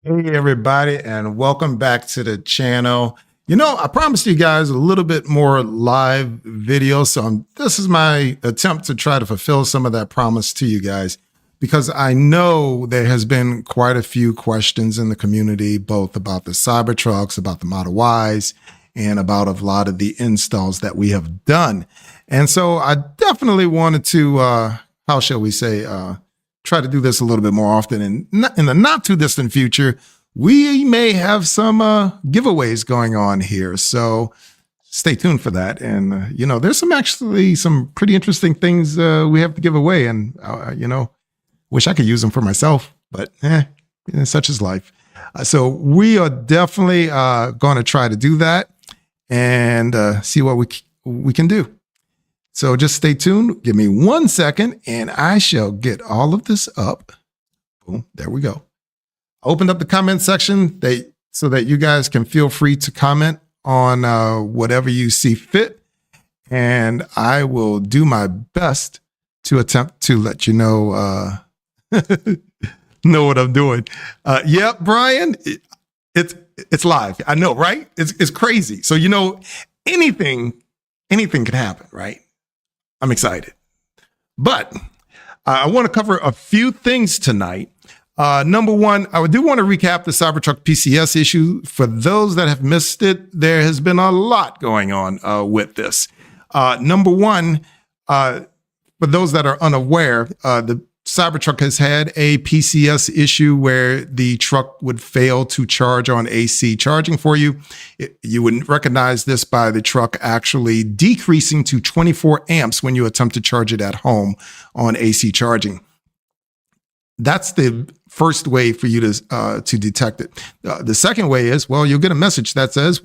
Hey everybody, and welcome back to the channel. I promised you guys a little bit more live video, so this is my attempt to try to fulfill some of that promise to you guys, because I know there has been quite a few questions in the community, both about the Cybertrucks, about the Model Ys, and about a lot of the installs that we have done. And so I definitely wanted to, how shall we say, try to do this a little bit more often. And in the not too distant future, we may have some giveaways going on here. So stay tuned for that. And, there's some pretty interesting things we have to give away. And, wish I could use them for myself, but such is life. So we are definitely going to try to do that and see what we can do. So just stay tuned. Give me 1 second and I shall get all of this up. Boom, there we go. Opened up the comment section so that you guys can feel free to comment on whatever you see fit. And I will do my best to attempt to let you know what I'm doing. Yeah, Brian, it's live. I know, right? It's crazy. So, anything can happen, right? I'm excited. But I want to cover a few things tonight. Number one, I do want to recap the Cybertruck PCS issue. For those that have missed it, there has been a lot going on with this. Number one, for those that are unaware, the Cybertruck has had a PCS issue where the truck would fail to charge on AC charging for you. You wouldn't recognize this by the truck actually decreasing to 24 amps when you attempt to charge it at home on AC charging. That's the first way for you to detect it. The second way is, you'll get a message that says,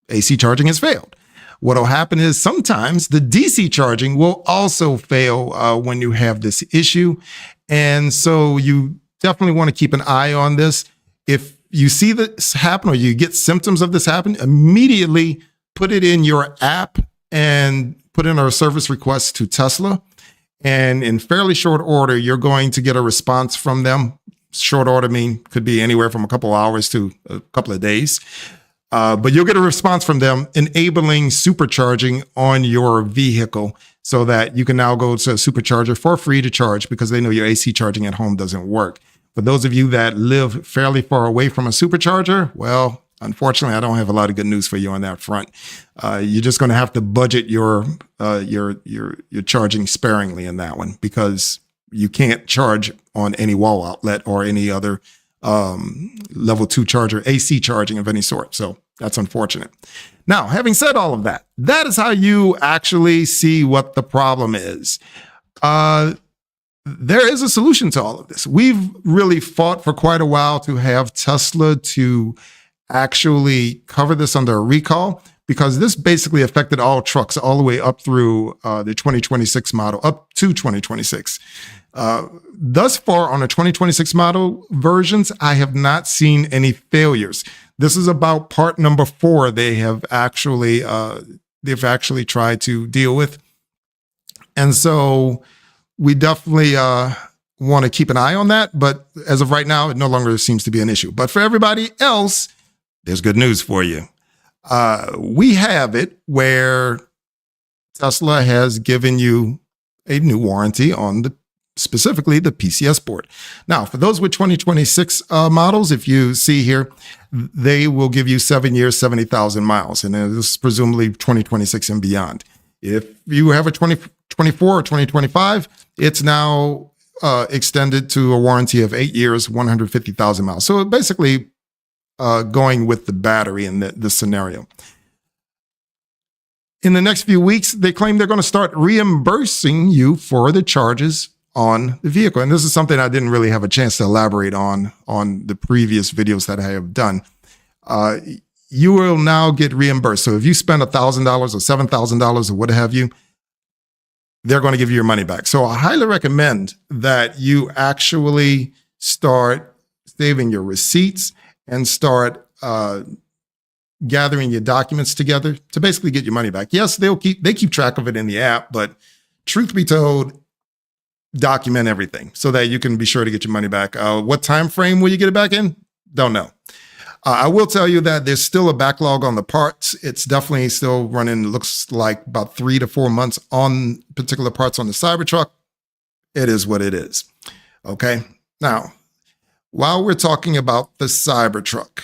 AC charging has failed. What'll happen is sometimes the DC charging will also fail when you have this issue. And so you definitely want to keep an eye on this. If you see this happen or you get symptoms of this happen, immediately put it in your app and put in a service request to Tesla. And in fairly short order, you're going to get a response from them. Short order could be anywhere from a couple of hours to a couple of days. But you'll get a response from them enabling supercharging on your vehicle so that you can now go to a supercharger for free to charge because they know your AC charging at home doesn't work. For those of you that live fairly far away from a supercharger, unfortunately, I don't have a lot of good news for you on that front. You're just going to have to budget your charging sparingly in that one because you can't charge on any wall outlet or any other level 2 charger, AC charging of any sort. So that's unfortunate. Now, having said all of that, that is how you actually see what the problem is. There is a solution to all of this. We've really fought for quite a while to have Tesla to actually cover this under a recall because this basically affected all trucks all the way up through the 2026 model, up to 2026. Thus far on the 2026 model versions, I have not seen any failures. This is about part number 4 they have actually tried to deal with. And so we definitely want to keep an eye on that. But as of right now, it no longer seems to be an issue. But for everybody else, there's good news for you. We have it where Tesla has given you a new warranty on specifically the PCS board. Now, for those with 2026 models, if you see here, they will give you 7 years, 70,000 miles. And this is presumably 2026 and beyond. If you have a 2024 or 2025, it's now extended to a warranty of 8 years, 150,000 miles. So basically going with the battery in this scenario. In the next few weeks, they claim they're going to start reimbursing you for the charges on the vehicle. And this is something I didn't really have a chance to elaborate on the previous videos that I have done. You will now get reimbursed. So if you spend $1,000 or $7,000 or what have you, they're going to give you your money back. So I highly recommend that you actually start saving your receipts and start gathering your documents together to basically get your money back. Yes, they keep track of it in the app, but truth be told, document everything so that you can be sure to get your money back. What time frame will you get it back in? Don't know. I will tell you that there's still a backlog on the parts. It's definitely still running, looks like about 3 to 4 months on particular parts on the Cybertruck. It is what it is. Okay. Now, while we're talking about the Cybertruck,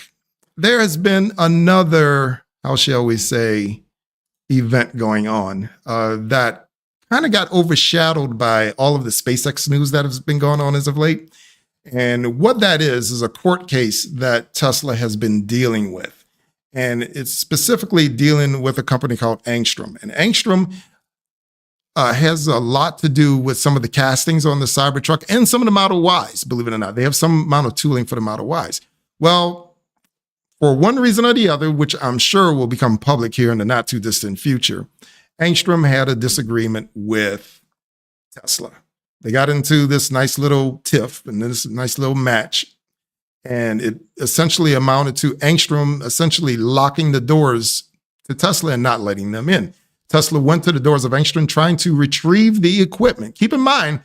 there has been another, how shall we say, event going on that kind of got overshadowed by all of the SpaceX news that has been going on as of late. And what that is a court case that Tesla has been dealing with. And it's specifically dealing with a company called Angstrom. And Angstrom has a lot to do with some of the castings on the Cybertruck and some of the Model Ys, believe it or not. They have some amount of tooling for the Model Ys. Well, for one reason or the other, which I'm sure will become public here in the not too distant future, Angstrom had a disagreement with Tesla. They got into this nice little tiff and this nice little match. And it essentially amounted to Angstrom essentially locking the doors to Tesla and not letting them in. Tesla went to the doors of Angstrom trying to retrieve the equipment. Keep in mind,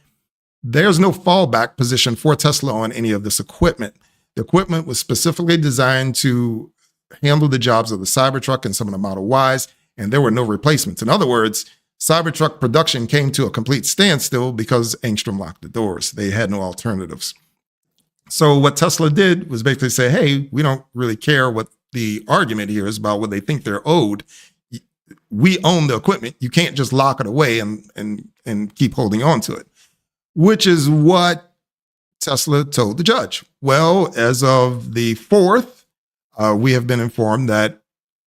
there's no fallback position for Tesla on any of this equipment. The equipment was specifically designed to handle the jobs of the Cybertruck and some of the Model Ys, and there were no replacements. In other words, Cybertruck production came to a complete standstill because Angstrom locked the doors. They had no alternatives. So what Tesla did was basically say, hey, we don't really care what the argument here is about what they think they're owed. We own the equipment. You can't just lock it away and keep holding on to it, which is what Tesla told the judge. Well, as of the 4th, we have been informed that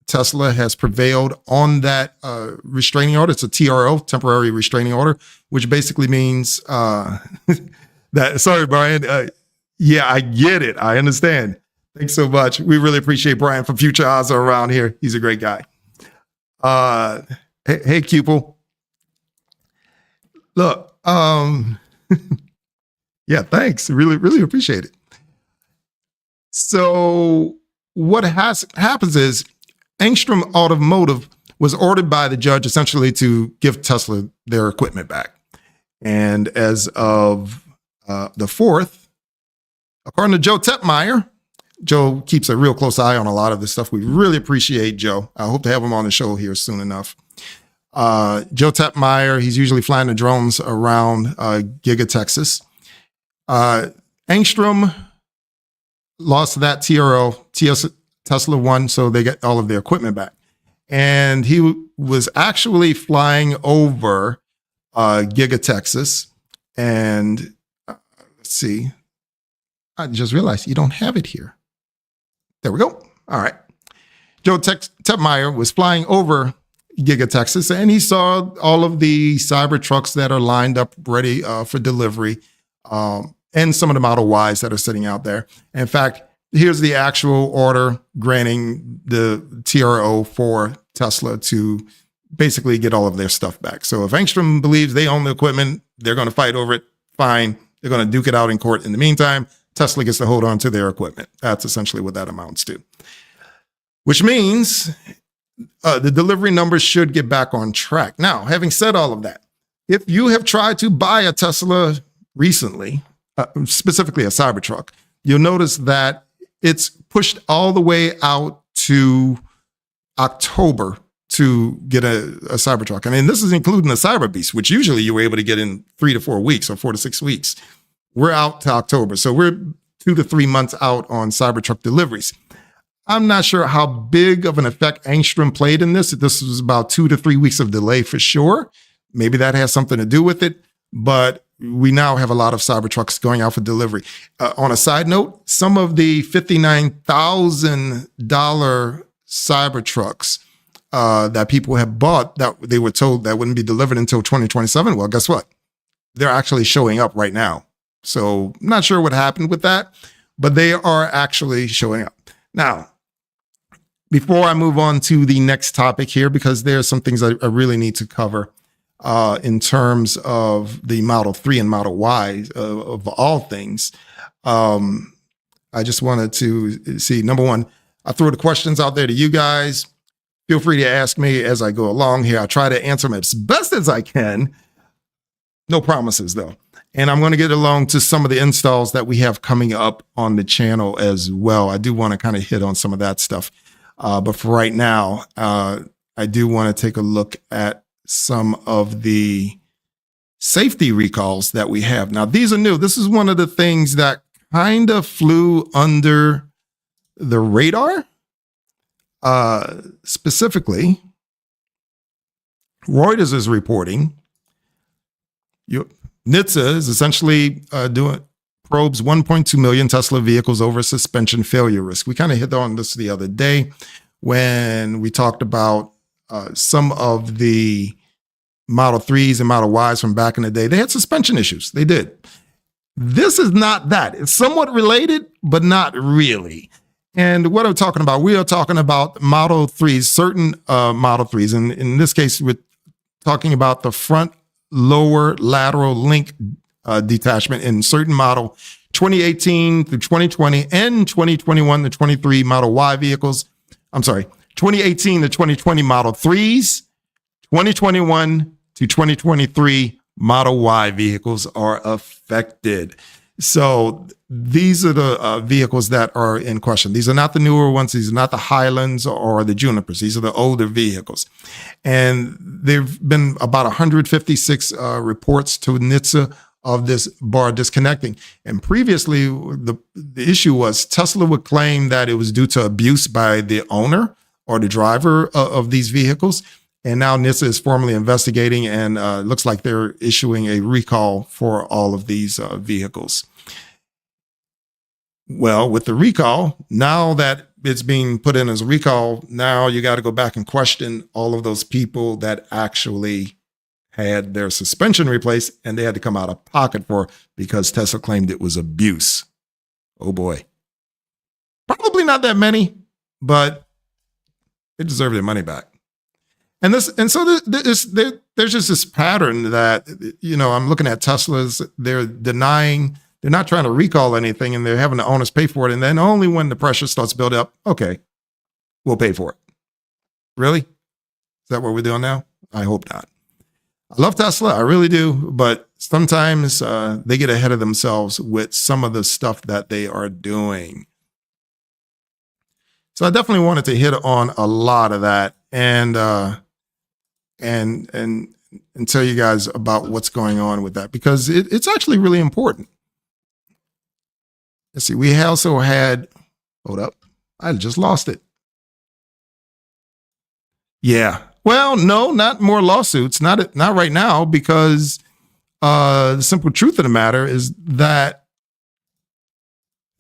Tesla has prevailed on that restraining order. It's a TRO, temporary restraining order, which basically means that, sorry, Brian. Yeah, I get it. I understand. Thanks so much. We really appreciate Brian from Future Oz around here. He's a great guy. Hey, Cupel. Look, yeah, thanks. Really, really appreciate it. So what happens is Angstrom Automotive was ordered by the judge essentially to give Tesla their equipment back. And as of the 4th, according to Joe Tepmeyer, Joe keeps a real close eye on a lot of this stuff. We really appreciate Joe. I hope to have him on the show here soon enough. Joe Tepmeyer, he's usually flying the drones around Giga Texas. Angstrom lost that TRO. Tesla won, so they get all of their equipment back. And he was actually flying over Giga Texas. And let's see. I just realized you don't have it here. There we go. All right. Joe Tepmeyer was flying over Giga Texas, and he saw all of the Cybertrucks that are lined up ready for delivery, and some of the Model Ys that are sitting out there. In fact, here's the actual order granting the TRO for Tesla to basically get all of their stuff back. So if Angstrom believes they own the equipment, they're going to fight over it. Fine. They're going to duke it out in court. In the meantime, Tesla gets to hold on to their equipment. That's essentially what that amounts to. Which means the delivery numbers should get back on track. Now, having said all of that, if you have tried to buy a Tesla recently, specifically a Cybertruck, you'll notice that it's pushed all the way out to October to get a Cybertruck. I mean, this is including the Cyber Beast, which usually you were able to get in 3 to 4 weeks or 4 to 6 weeks. We're out to October. So we're 2 to 3 months out on Cybertruck deliveries. I'm not sure how big of an effect Angstrom played in this. This was about 2 to 3 weeks of delay for sure. Maybe that has something to do with it, but we now have a lot of Cybertrucks going out for delivery. On a side note, some of the $59,000 Cybertrucks that people have bought that they were told that wouldn't be delivered until 2027. Well, guess what? They're actually showing up right now. So I'm not sure what happened with that, but they are actually showing up. Now, before I move on to the next topic here, because there are some things I really need to cover in terms of the Model 3 and Model Y of all things. I just wanted to see, number one, I throw the questions out there to you guys. Feel free to ask me as I go along here. I try to answer them as best as I can. No promises though. And I'm going to get along to some of the installs that we have coming up on the channel as well. I do want to kind of hit on some of that stuff. But for right now, I do want to take a look at some of the safety recalls that we have. Now, these are new. This is one of the things that kind of flew under the radar. Specifically, Reuters is reporting NHTSA is essentially probes 1.2 million Tesla vehicles over suspension failure risk. We kind of hit on this the other day when we talked about some of the Model 3s and Model Ys from back in the day. They had suspension issues. They did. This is not that. It's somewhat related, but not really. And what are we talking about? We are talking about Model 3s, certain Model 3s. And in this case, we're talking about the front lower lateral link detachment in certain model 2018 through 2020 and 2021 to 23 Model Y vehicles. I'm sorry, 2018 to 2020 Model 3s, 2021 to 2023 Model Y vehicles are affected. So these are the vehicles that are in question. These are not the newer ones. These are not the Highlands or the Junipers. These are the older vehicles. And there've been about 156 reports to NHTSA of this bar disconnecting. And previously, the issue was Tesla would claim that it was due to abuse by the owner or the driver of these vehicles. And now NHTSA is formally investigating, and looks like they're issuing a recall for all of these vehicles. Well, with the recall, now that it's being put in as a recall, now you got to go back and question all of those people that actually had their suspension replaced and they had to come out of pocket for because Tesla claimed it was abuse. Oh boy. Probably not that many, but they deserve their money back. And so there's just this pattern that, I'm looking at Teslas, they're denying, they're not trying to recall anything and they're having the owners pay for it. And then only when the pressure starts to build up, okay, we'll pay for it. Really? Is that what we're doing now? I hope not. I love Tesla, I really do. But sometimes they get ahead of themselves with some of the stuff that they are doing. So I definitely wanted to hit on a lot of that and tell you guys about what's going on with that, because it's actually really important. Let's see, we also had, hold up, I just lost it. Yeah, well, no, not more lawsuits, not right now, because the simple truth of the matter is that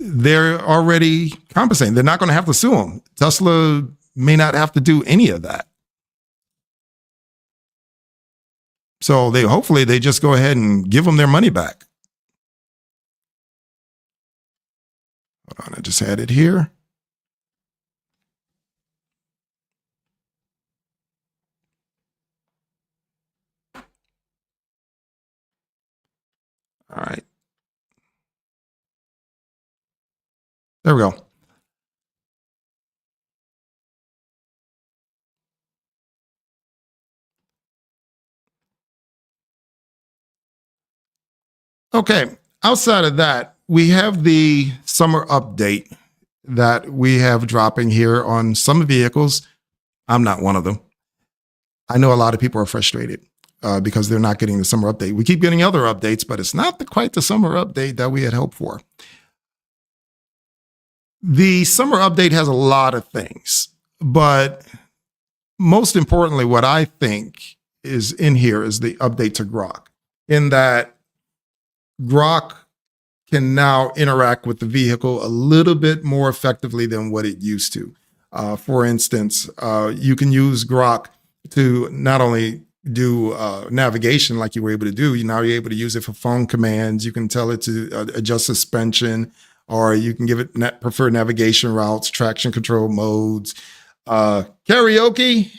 they're already compensating. They're not going to have to sue them. Tesla may not have to do any of that. So hopefully they just go ahead and give them their money back. Hold on, I just had it here. All right. There we go. Okay, outside of that, we have the summer update that we have dropping here on some vehicles. I'm not one of them. I know a lot of people are frustrated because they're not getting the summer update. We keep getting other updates, but it's not quite the summer update that we had hoped for. The summer update has a lot of things, but most importantly, what I think is in here is the update to Grok, in that Grok can now interact with the vehicle a little bit more effectively than what it used to. For instance, you can use Grok to not only do navigation like you were able to do, now you're able to use it for phone commands. You can tell it to adjust suspension, or you can give it preferred navigation routes, traction control modes, karaoke.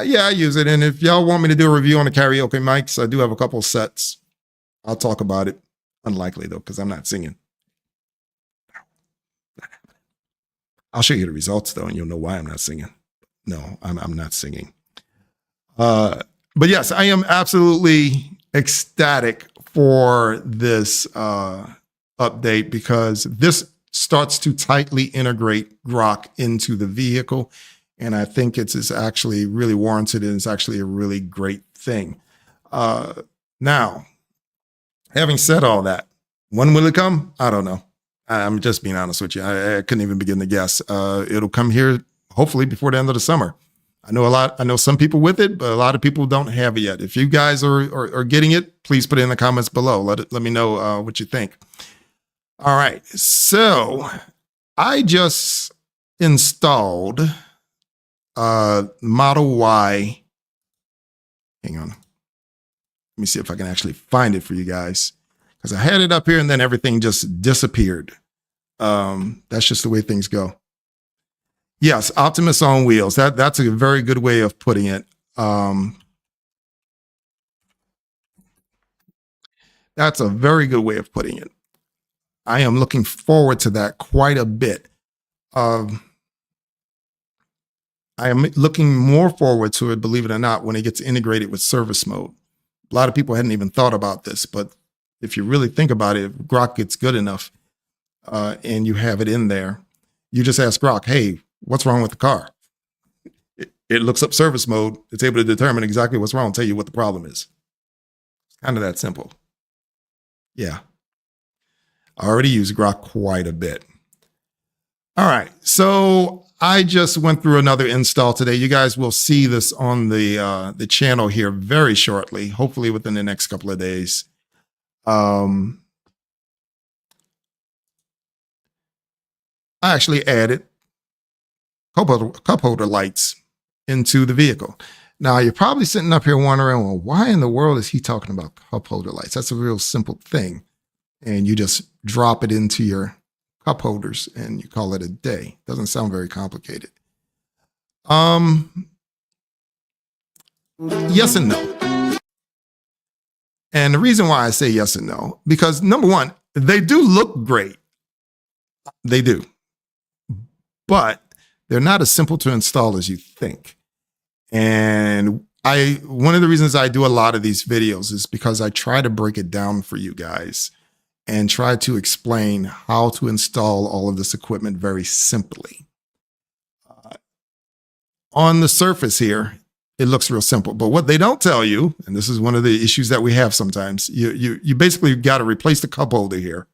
Yeah, I use it. And if y'all want me to do a review on the karaoke mics, I do have a couple sets. I'll talk about it. Unlikely though, because I'm not singing. I'll show you the results though, and you'll know why I'm not singing. No, I'm not singing. But yes, I am absolutely ecstatic for this update because this starts to tightly integrate Grok into the vehicle. And I think it's actually really warranted and it's actually a really great thing. Now, having said all that, when will it come? I don't know. I'm just being honest with you. I couldn't even begin to guess. It'll come here hopefully before the end of the summer. I know some people with it, but a lot of people don't have it yet. If you guys are getting it, please put it in the comments below. Let me know what you think. All right. So I just installed Model Y. Hang on. Let me see if I can actually find it for you guys. Because I had it up here and then everything just disappeared. That's just the way things go. Yes, Optimus on wheels. That's a very good way of putting it. That's a very good way of putting it. I am looking forward to that quite a bit. I am looking more forward to it, believe it or not, when it gets integrated with service mode. A lot of people hadn't even thought about this, but if you really think about it, if Grok gets good enough and you have it in there, you just ask Grok, hey, what's wrong with the car? It looks up service mode. It's able to determine exactly what's wrong, tell you what the problem is. It's kind of that simple. Yeah. I already use Grok quite a bit. All right. So I just went through another install today. You guys will see this on the channel here very shortly, hopefully within the next couple of days. I actually added cup holder lights into the vehicle. Now, you're probably sitting up here wondering, well, why in the world is he talking about cup holder lights? That's a real simple thing. And you just drop it into your cup holders and you call it a day. Doesn't sound very complicated. Yes and no. And the reason why I say yes and no, because number one, they do look great. They do. But they're not as simple to install as you think. And one of the reasons I do a lot of these videos is because I try to break it down for you guys and try to explain how to install all of this equipment very simply. On the surface here, it looks real simple, but what they don't tell you, and this is one of the issues that we have sometimes, you basically got to replace the cup holder here.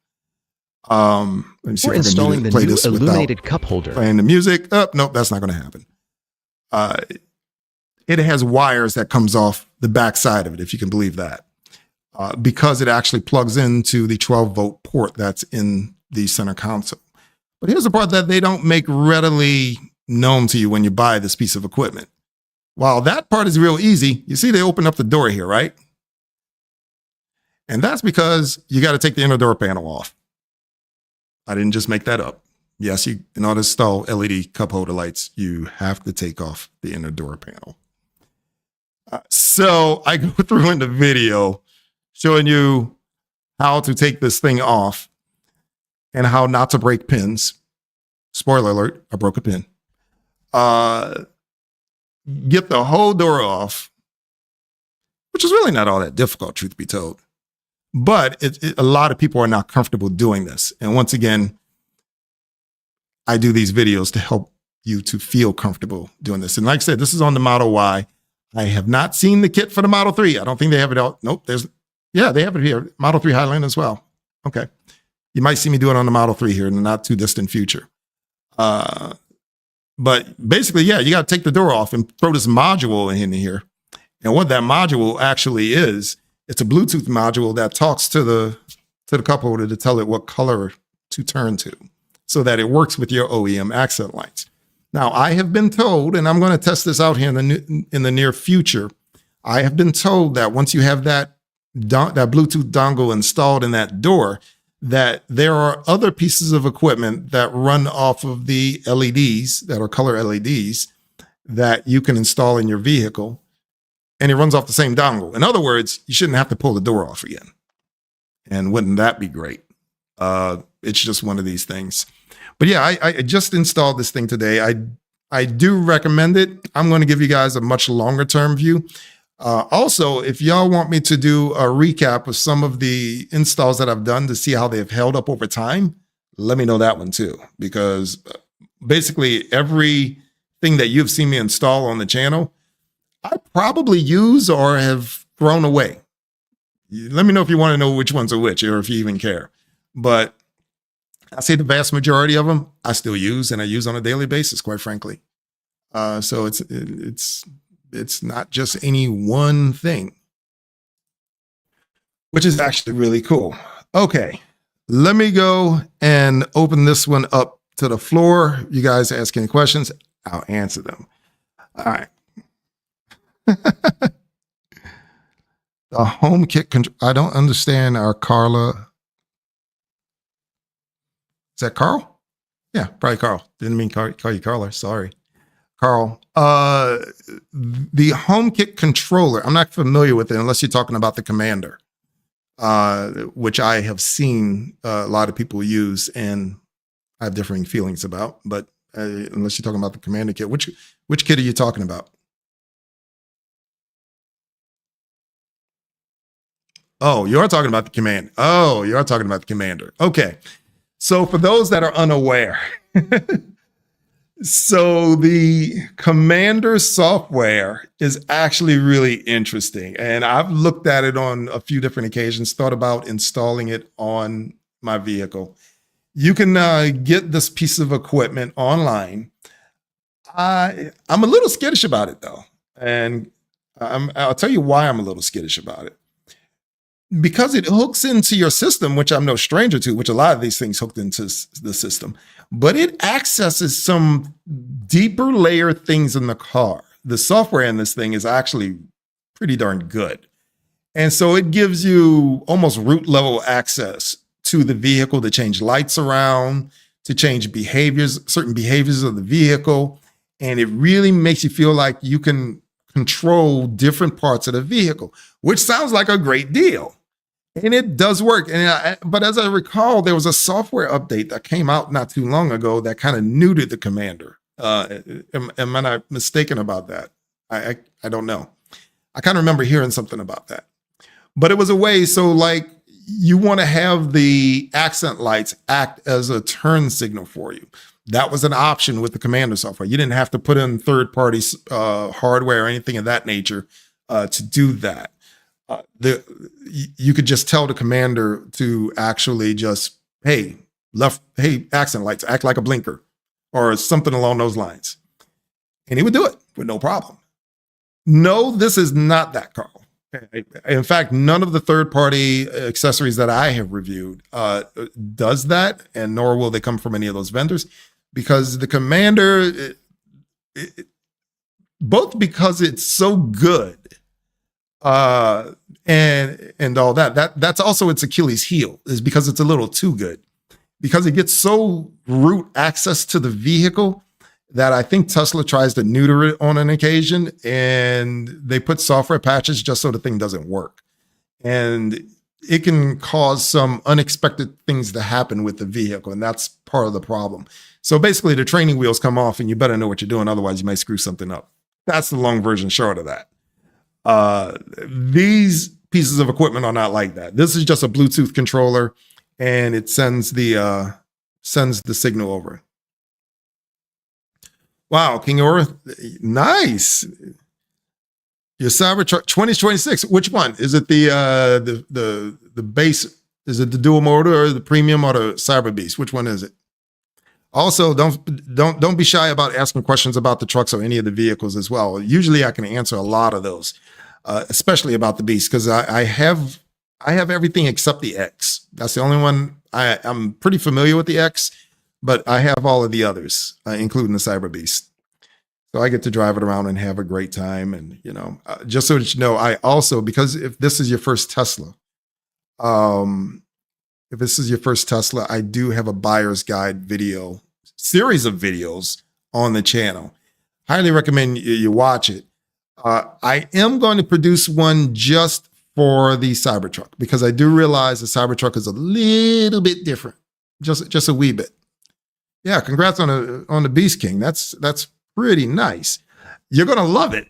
Let me see We're if I can installing the play new this illuminated cup holder. Playing the music. Oh, nope, that's not going to happen. It has wires that comes off the back side of it, if you can believe that, because it actually plugs into the 12-volt port that's in the center console. But here's the part that they don't make readily known to you when you buy this piece of equipment. While that part is real easy, you see they open up the door here, right? And that's because you got to take the inner door panel off. I didn't just make that up. Yes, in order to install LED cup holder lights, you have to take off the inner door panel. So I go through in the video showing you how to take this thing off and how not to break pins. Spoiler alert, I broke a pin. Get the whole door off, which is really not all that difficult, truth be told. But a lot of people are not comfortable doing this. And once again, I do these videos to help you to feel comfortable doing this. And like I said, this is on the Model Y. I have not seen the kit for the Model 3. I don't think they have it out. Nope. Yeah, they have it here. Model 3 Highland as well. Okay. You might see me do it on the Model 3 here in the not too distant future. But basically, yeah, you got to take the door off and throw this module in here. And what that module actually is, it's a Bluetooth module that talks to the cup holder to tell it what color to turn to so that it works with your OEM accent lights. Now, I have been told, and I'm going to test this out here in the near future, I have been told that once you have that Bluetooth dongle installed in that door, that there are other pieces of equipment that run off of the LEDs, that are color LEDs, that you can install in your vehicle, and it runs off the same dongle. In other words, you shouldn't have to pull the door off again. And wouldn't that be great? It's just one of these things. But yeah, I just installed this thing today. I do recommend it. I'm going to give you guys a much longer term view. Also, if y'all want me to do a recap of some of the installs that I've done to see how they've held up over time, let me know that one too, because basically everything that you've seen me install on the channel, I probably use or have thrown away. Let me know if you want to know which ones are which, or if you even care. But I say the vast majority of them I still use, and I use on a daily basis, quite frankly. So it's not just any one thing, which is actually really cool. Okay, let me go and open this one up to the floor. You guys ask any questions, I'll answer them. All right. The home kit control. I don't understand our Carla. Is that Carl? Yeah, probably Carl. Didn't mean call you Carla. Sorry, Carl. The home kit controller. I'm not familiar with it unless you're talking about the Commander, which I have seen a lot of people use and I have differing feelings about. But unless you're talking about the Commander kit, which kit are you talking about? Oh, you're talking about the Command. Oh, you're talking about the Commander. Okay. So for those that are unaware, so the Commander software is actually really interesting. And I've looked at it on a few different occasions, thought about installing it on my vehicle. You can get this piece of equipment online. I'm a little skittish about it though. And I'll tell you why I'm a little skittish about it. Because it hooks into your system, which I'm no stranger to, which a lot of these things hooked into the system, but it accesses some deeper layer things in the car. The software in this thing is actually pretty darn good. And so it gives you almost root level access to the vehicle to change lights around, to change behaviors, certain behaviors of the vehicle. And it really makes you feel like you can control different parts of the vehicle, which sounds like a great deal. And it does work. But as I recall, there was a software update that came out not too long ago that kind of neutered the Commander. Am I not mistaken about that? I don't know. I kind of remember hearing something about that. But it was a way, so like you want to have the accent lights act as a turn signal for you. That was an option with the Commander software. You didn't have to put in third-party hardware or anything of that nature to do that. You could just tell the Commander to actually just, hey, accent lights, act like a blinker or something along those lines. And he would do it with no problem. No, this is not that, Carl. In fact, none of the third-party accessories that I have reviewed does that, and nor will they come from any of those vendors, because the Commander, both because it's so good and all that's also its Achilles heel, is because it's a little too good, because it gets so root access to the vehicle that I think Tesla tries to neuter it on an occasion, and they put software patches just so the thing doesn't work. And it can cause some unexpected things to happen with the vehicle, and that's part of the problem. So basically the training wheels come off and you better know what you're doing, otherwise you might screw something up. That's the long version short of that. These pieces of equipment are not like that. This is just a Bluetooth controller, and it sends the signal over. Wow, King Aura, nice. Your Cybertruck 2026. Which one is it? The base? Is it the dual motor or the premium or the Cyber Beast? Which one is it? Also, don't be shy about asking questions about the trucks or any of the vehicles as well. Usually, I can answer a lot of those, especially about the Beast, because I have everything except the X. That's the only one I'm pretty familiar with, the X. But I have all of the others, including the Cyber Beast. So I get to drive it around and have a great time. And, just so that you know, I also, because if this is your first Tesla, I do have a buyer's guide series of videos on the channel. Highly recommend you watch it. I am going to produce one just for the Cybertruck, because I do realize the Cybertruck is a little bit different, just a wee bit. Yeah, congrats on the Beast King. That's pretty nice. you're going to love it.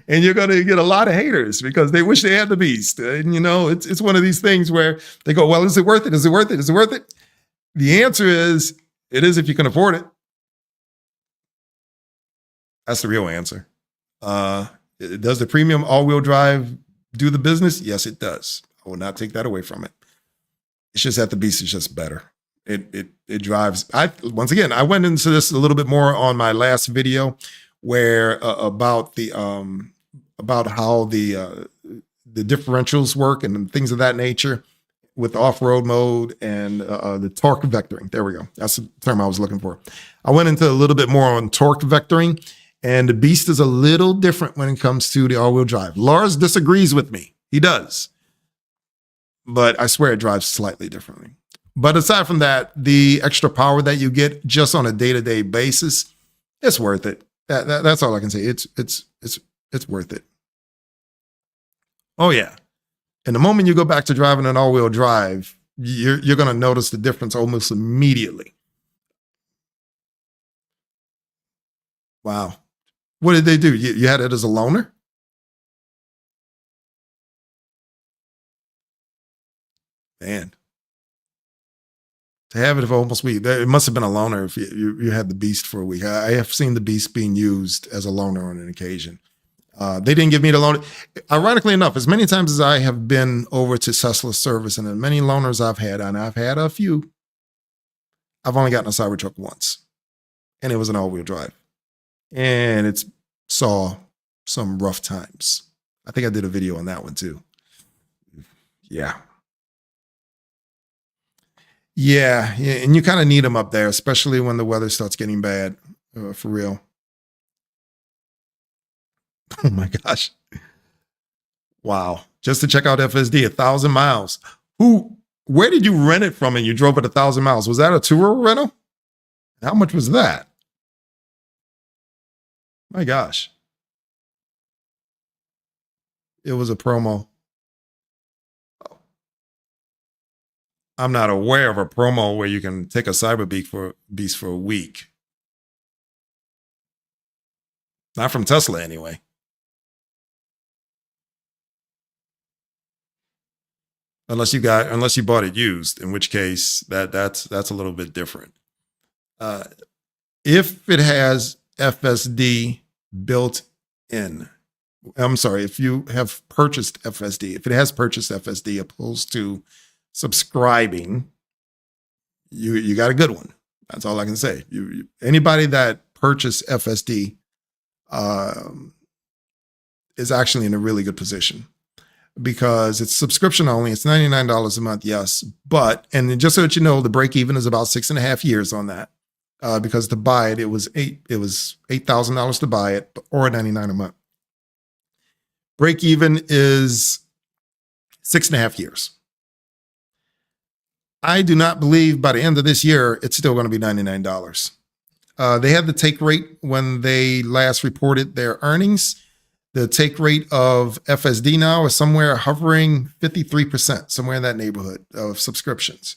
And you're going to get a lot of haters because they wish they had the beast. And, it's one of these things where they go, well, is it worth it? Is it worth it? Is it worth it? The answer is, it is if you can afford it. That's the real answer. Does the premium all-wheel drive do the business? Yes, it does. I will not take that away from it. It's just that the beast is just better. It drives. Once again, I went into this a little bit more on my last video, where about how the differentials work and things of that nature with off-road mode and the torque vectoring. There we go. That's the term I was looking for. I went into a little bit more on torque vectoring, and the beast is a little different when it comes to the all-wheel drive. Lars disagrees with me. He does. But I swear it drives slightly differently. But aside from that, the extra power that you get just on a day-to-day basis, it's worth it. That's all I can say. It's worth it. Oh yeah. And the moment you go back to driving an all-wheel drive, you're going to notice the difference almost immediately. Wow. What did they do? You had it as a loaner? Man. To have it for almost a week, it must have been a loaner if you had the beast for a week. I have seen the beast being used as a loaner on an occasion. They didn't give me the loaner. Ironically enough, as many times as I have been over to Tesla's service and as many loaners I've had, and I've had a few, I've only gotten a Cybertruck once. And it was an all-wheel drive. And it saw some rough times. I think I did a video on that one too. Yeah. Yeah, and you kind of need them up there, especially when the weather starts getting bad, for real. Oh my gosh. Wow. Just to check out FSD, 1,000 miles. Where did you rent it from and you drove it 1,000 miles? Was that a tour rental? How much was that? My gosh. It was a promo. I'm not aware of a promo where you can take a Cyber Beast for a week. Not from Tesla anyway. Unless you bought it used, in which case that's a little bit different. If it has FSD built in, I'm sorry, if you have purchased FSD, if it has purchased FSD opposed to subscribing, you got a good one. That's all I can say. Anybody that purchased FSD is actually in a really good position, because it's subscription only. It's $99 a month, yes, and just so that you know, the break even is about 6.5 years on that, because to buy it, it was $8,000 to buy it, or $99 a month. Break even is 6.5 years. I do not believe by the end of this year, it's still going to be $99. They had the take rate when they last reported their earnings. The take rate of FSD now is somewhere hovering 53%, somewhere in that neighborhood of subscriptions.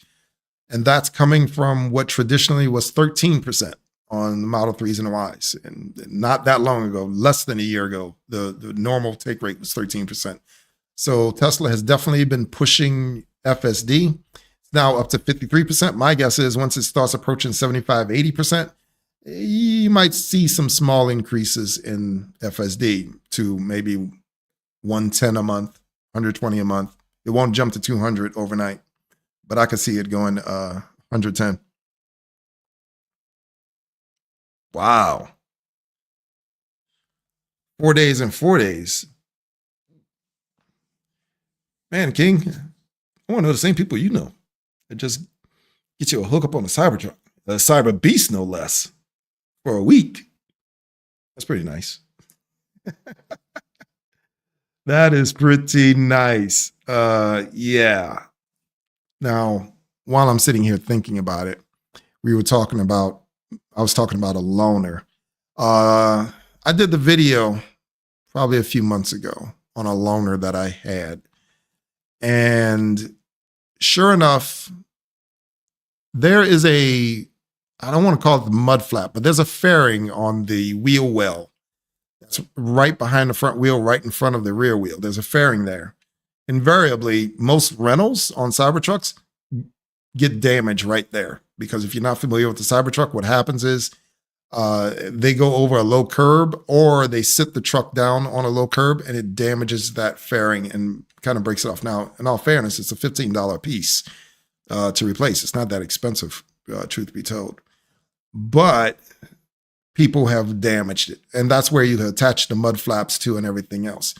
And that's coming from what traditionally was 13% on the Model 3s and the Ys. And not that long ago, less than a year ago, the normal take rate was 13%. So Tesla has definitely been pushing FSD. Now up to 53%. My guess is once it starts approaching 75, 80%, you might see some small increases in FSD to maybe 110 a month, 120 a month. It won't jump to 200 overnight, but I could see it going 110. Wow. 4 days and 4 days. Man, King, I want to know the same people you know. It just get you a hookup on a Cybertruck, a Cyber Beast, no less, for a week. That's pretty nice. That is pretty nice. Yeah. Now, while I'm sitting here thinking about it, I was talking about a loaner. I did the video probably a few months ago on a loaner that I had. And sure enough, there is I don't want to call it the mud flap, but there's a fairing on the wheel well that's right behind the front wheel, right in front of the rear wheel. There's a fairing there. Invariably, most rentals on Cybertrucks get damage right there, because if you're not familiar with the Cybertruck, what happens is they go over a low curb, or they sit the truck down on a low curb and it damages that fairing and kind of breaks it off. Now, in all fairness, it's a $15 piece to replace. It's not that expensive, truth be told. But people have damaged it, and that's where you attach the mud flaps to and everything else.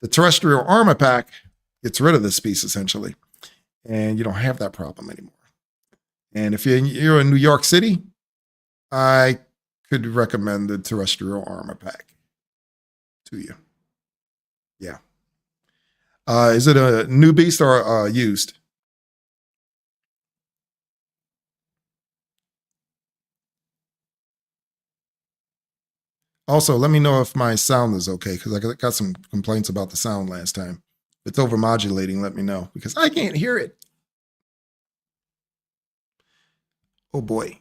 The terrestrial armor pack gets rid of this piece essentially, and you don't have that problem anymore. And if you're in New York City, I could recommend the terrestrial armor pack to you. Yeah. Is it a new beast or used? Also, let me know if my sound is okay, because I got some complaints about the sound last time. If it's overmodulating, let me know, because I can't hear it. Oh boy.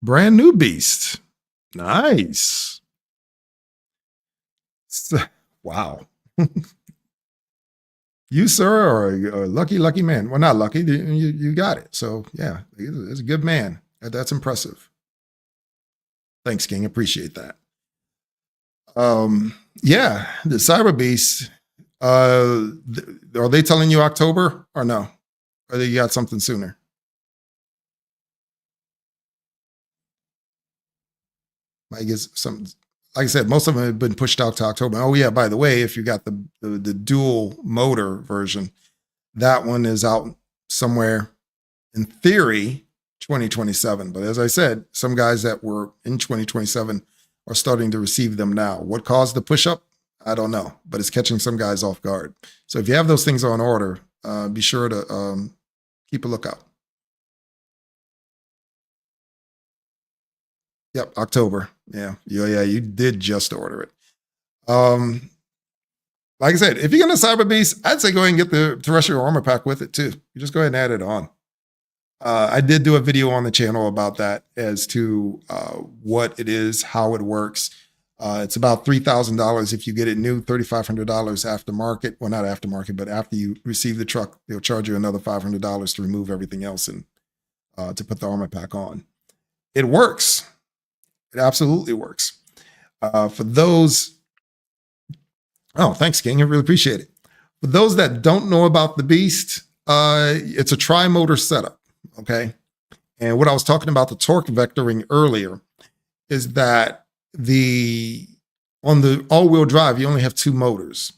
Brand new beast. Nice. Wow. You, sir, are a lucky man. Well, not lucky. You got it. So, yeah, it's a good man. That's impressive. Thanks, King. Appreciate that. Yeah, the Cyber Beast. Are they telling you October or no? Or they got something sooner? I guess some. Like I said, most of them have been pushed out to October. Oh yeah, by the way, if you got the dual motor version, that one is out somewhere in theory 2027. But as I said, some guys that were in 2027 are starting to receive them now. What caused the push up? I don't know, but it's catching some guys off guard. So if you have those things on order, be sure to keep a lookout. Yep, October. Yeah, you did just order it. Like I said, if you're going to Cyber Beast, I'd say go ahead and get the terrestrial armor pack with it too. You just go ahead and add it on. I did do a video on the channel about that as to what it is, how it works. It's about $3,000 if you get it new, $3,500 aftermarket. Well, not aftermarket, but after you receive the truck, they'll charge you another $500 to remove everything else and to put the armor pack on. It works. It absolutely works. For those, oh, thanks, King. I really appreciate it. For those that don't know about the Beast, it's a tri-motor setup, okay? And what I was talking about, the torque vectoring earlier, is that on the all-wheel drive, you only have two motors.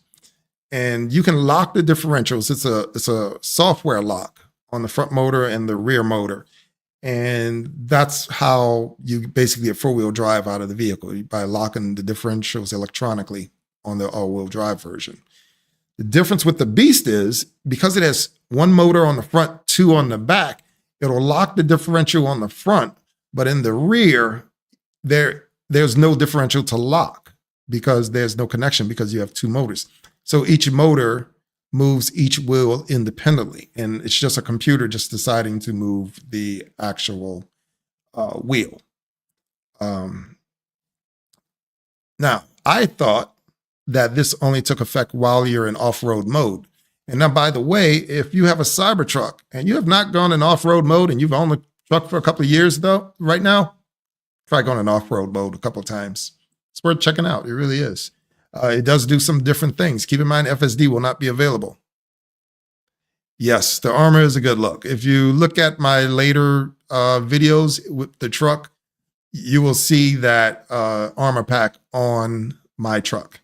And you can lock the differentials. It's a software lock on the front motor and the rear motor. And that's how you basically get four-wheel drive out of the vehicle, by locking the differentials electronically on the all-wheel drive version. The difference with the Beast is, because it has one motor on the front, two on the back, it'll lock the differential on the front, but in the rear, there's no differential to lock because there's no connection, because you have two motors. So each motor moves each wheel independently, and it's just a computer just deciding to move the actual wheel. Now, I thought that this only took effect while you're in off-road mode. And now, by the way, if you have a Cybertruck and you have not gone in off-road mode and you've owned the truck for a couple of years, though, right now, try going in off-road mode a couple of times. It's worth checking out. It really is. It does do some different things. Keep in mind, FSD will not be available. Yes, the armor is a good look. If you look at my later videos with the truck, you will see that armor pack on my truck.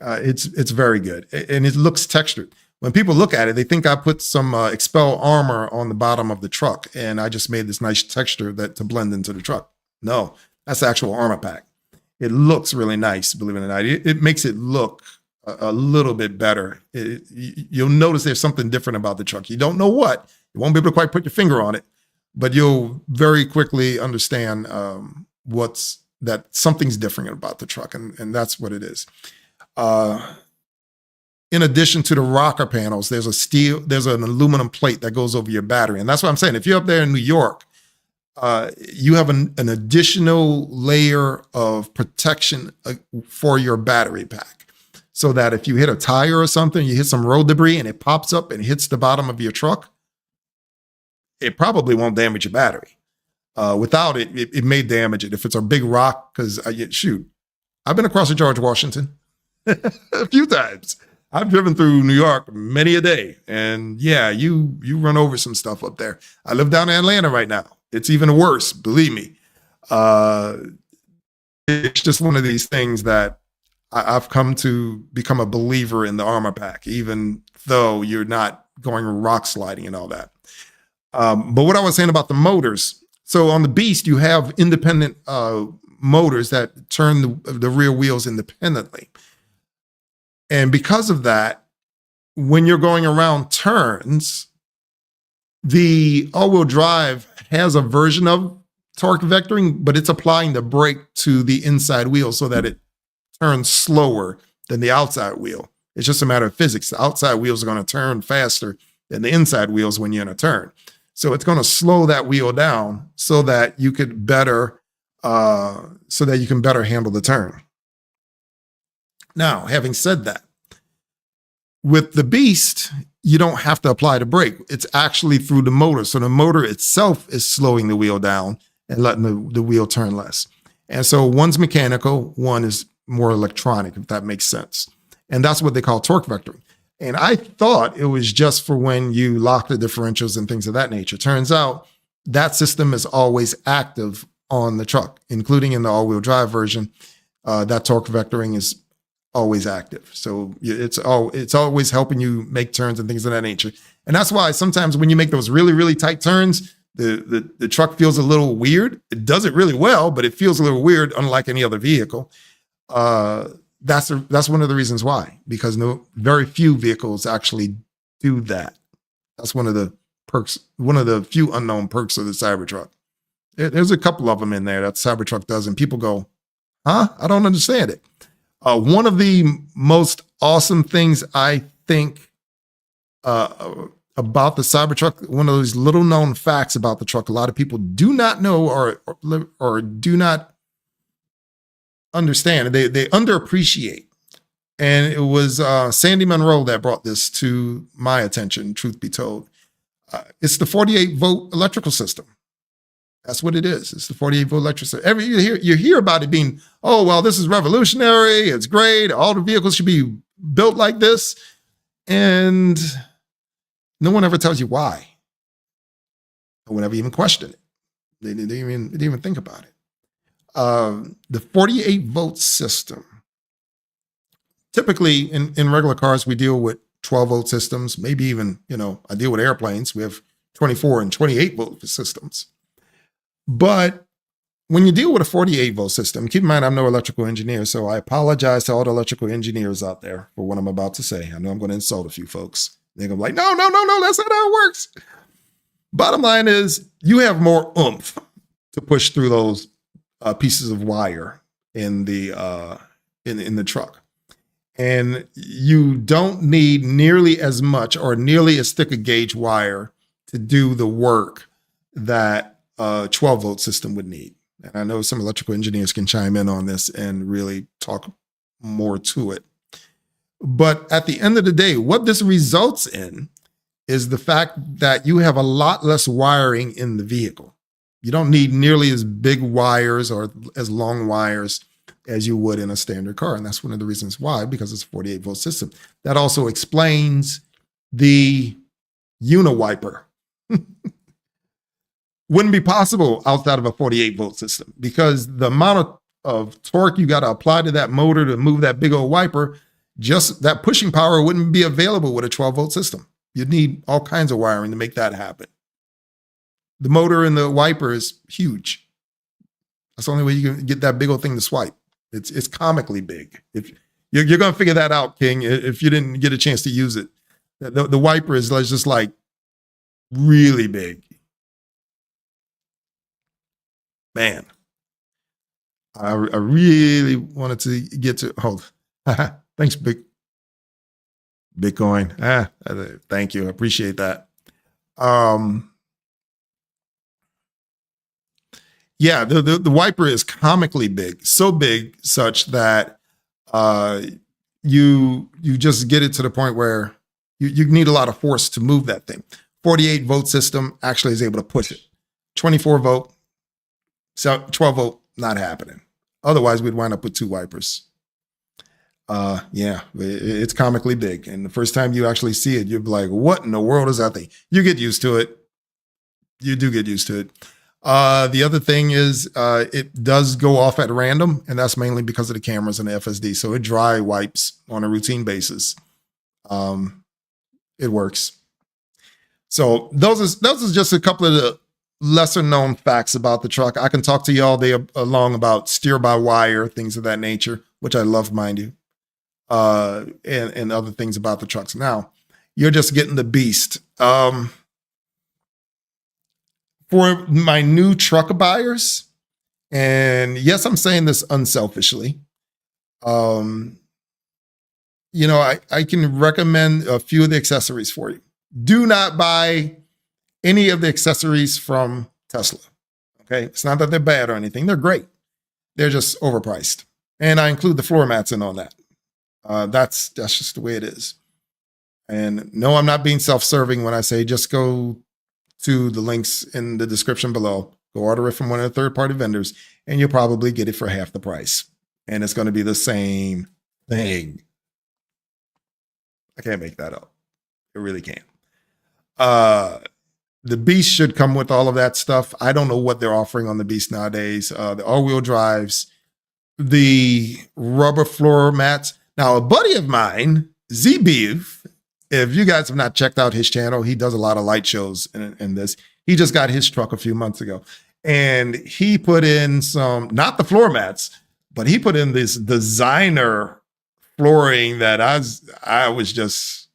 It's very good, and it looks textured. When people look at it, they think I put some Expel armor on the bottom of the truck, and I just made this nice texture to blend into the truck. No, that's the actual armor pack. It looks really nice, believe it or not. It makes it look a little bit better. You'll notice there's something different about the truck. You don't know what. You won't be able to quite put your finger on it, but you'll very quickly understand that something's different about the truck, and that's what it is. in addition to the rocker panels, there's an aluminum plate that goes over your battery. And that's what I'm saying. If you're up there in New York, you have an additional layer of protection for your battery pack. So that if you hit a tire or something, you hit some road debris and it pops up and hits the bottom of your truck, it probably won't damage your battery. Without it, it may damage it. If it's a big rock, because shoot, I've been across the George Washington a few times. I've driven through New York many a day. And yeah, you run over some stuff up there. I live down in Atlanta right now. It's even worse, believe me. It's just one of these things that I've come to become a believer in the armor pack, even though you're not going rock sliding and all that. But what I was saying about the motors, so on the Beast, you have independent motors that turn the rear wheels independently. And because of that, when you're going around turns, the all-wheel drive has a version of torque vectoring, but it's applying the brake to the inside wheel so that it turns slower than the outside wheel. It's just a matter of physics. The outside wheels are going to turn faster than the inside wheels when you're in a turn. So it's going to slow that wheel down so that you could better, you can better handle the turn. Now, having said that, with the Beast, you don't have to apply the brake. It's actually through the motor. So the motor itself is slowing the wheel down and letting the wheel turn less. And so one's mechanical, one is more electronic, if that makes sense. And that's what they call torque vectoring. And I thought it was just for when you lock the differentials and things of that nature. Turns out that system is always active on the truck, including in the all-wheel drive version. That torque vectoring is always active. So it's always helping you make turns and things of that nature. And that's why sometimes when you make those really, really tight turns, the truck feels a little weird. It does it really well, but it feels a little weird, unlike any other vehicle. That's one of the reasons why, because very few vehicles actually do that. That's one of the perks, one of the few unknown perks of the Cybertruck. There's a couple of them in there that Cybertruck does, and people go, huh? I don't understand it. One of the most awesome things I think about the Cybertruck, one of those little known facts about the truck, a lot of people do not know or do not understand. They underappreciate. And it was Sandy Monroe that brought this to my attention, truth be told. It's the 48-volt electrical system. That's what it is. It's the 48-volt electrical system. You hear about it being, oh, well, this is revolutionary. It's great. All the vehicles should be built like this. And no one ever tells you why. No one ever even questioned it. They didn't even think about it. The 48-volt system. Typically, in regular cars, we deal with 12-volt systems. Maybe even, I deal with airplanes. We have 24 and 28-volt systems. But when you deal with a 48-volt system, keep in mind, I'm no electrical engineer, so I apologize to all the electrical engineers out there for what I'm about to say. I know I'm going to insult a few folks. They're going to be like, no, that's not how it works. Bottom line is, you have more oomph to push through those pieces of wire in the truck. And you don't need nearly as much or nearly as thick a gauge wire to do the work that a 12-volt system would need. And I know some electrical engineers can chime in on this and really talk more to it. But at the end of the day, what this results in is the fact that you have a lot less wiring in the vehicle. You don't need nearly as big wires or as long wires as you would in a standard car. And that's one of the reasons why, because it's a 48-volt system. That also explains the uniwiper. Wouldn't be possible outside of a 48-volt system, because the amount of torque you got to apply to that motor to move that big old wiper, just that pushing power wouldn't be available with a 12-volt system. You'd need all kinds of wiring to make that happen. The motor in the wiper is huge. That's the only way you can get that big old thing to swipe. It's comically big. If you're going to figure that out, King, if you didn't get a chance to use it. The wiper is just like really big. Man, I really wanted to get to, thanks, Big. Bitcoin. Thank you. I appreciate that. Um, yeah, the wiper is comically big, so big such that uh, you just get it to the point where you need a lot of force to move that thing. 48 volt system actually is able to push it. 24 volt, so 12 volt, not happening. Otherwise, we'd wind up with two wipers. Yeah, it's comically big. And the first time you actually see it, you're like, what in the world is that thing? You get used to it. You do get used to it. The other thing is it does go off at random, and that's mainly because of the cameras and the FSD. So it dry wipes on a routine basis. It works. So those are just a couple of the lesser known facts about the truck. I can talk to you all day long about steer by wire, things of that nature, which I love, mind you, and other things about the trucks. Now, you're just getting the beast. For my new truck buyers, and yes, I'm saying this unselfishly, I can recommend a few of the accessories for you. Do not buy any of the accessories from Tesla. Okay. It's not that they're bad or anything. They're great. They're just overpriced. And I include the floor mats in on that. That's just the way it is. And no, I'm not being self-serving when I say just go to the links in the description below. Go order it from one of the third-party vendors, and you'll probably get it for half the price. And it's going to be the same thing. I can't make that up. I really can't. The Beast should come with all of that stuff. I don't know what they're offering on the Beast nowadays. The all-wheel drives, the rubber floor mats. Now, a buddy of mine, Z-Beef, if you guys have not checked out his channel, he does a lot of light shows in this. He just got his truck a few months ago. And he put in some, not the floor mats, but he put in this designer flooring that I was just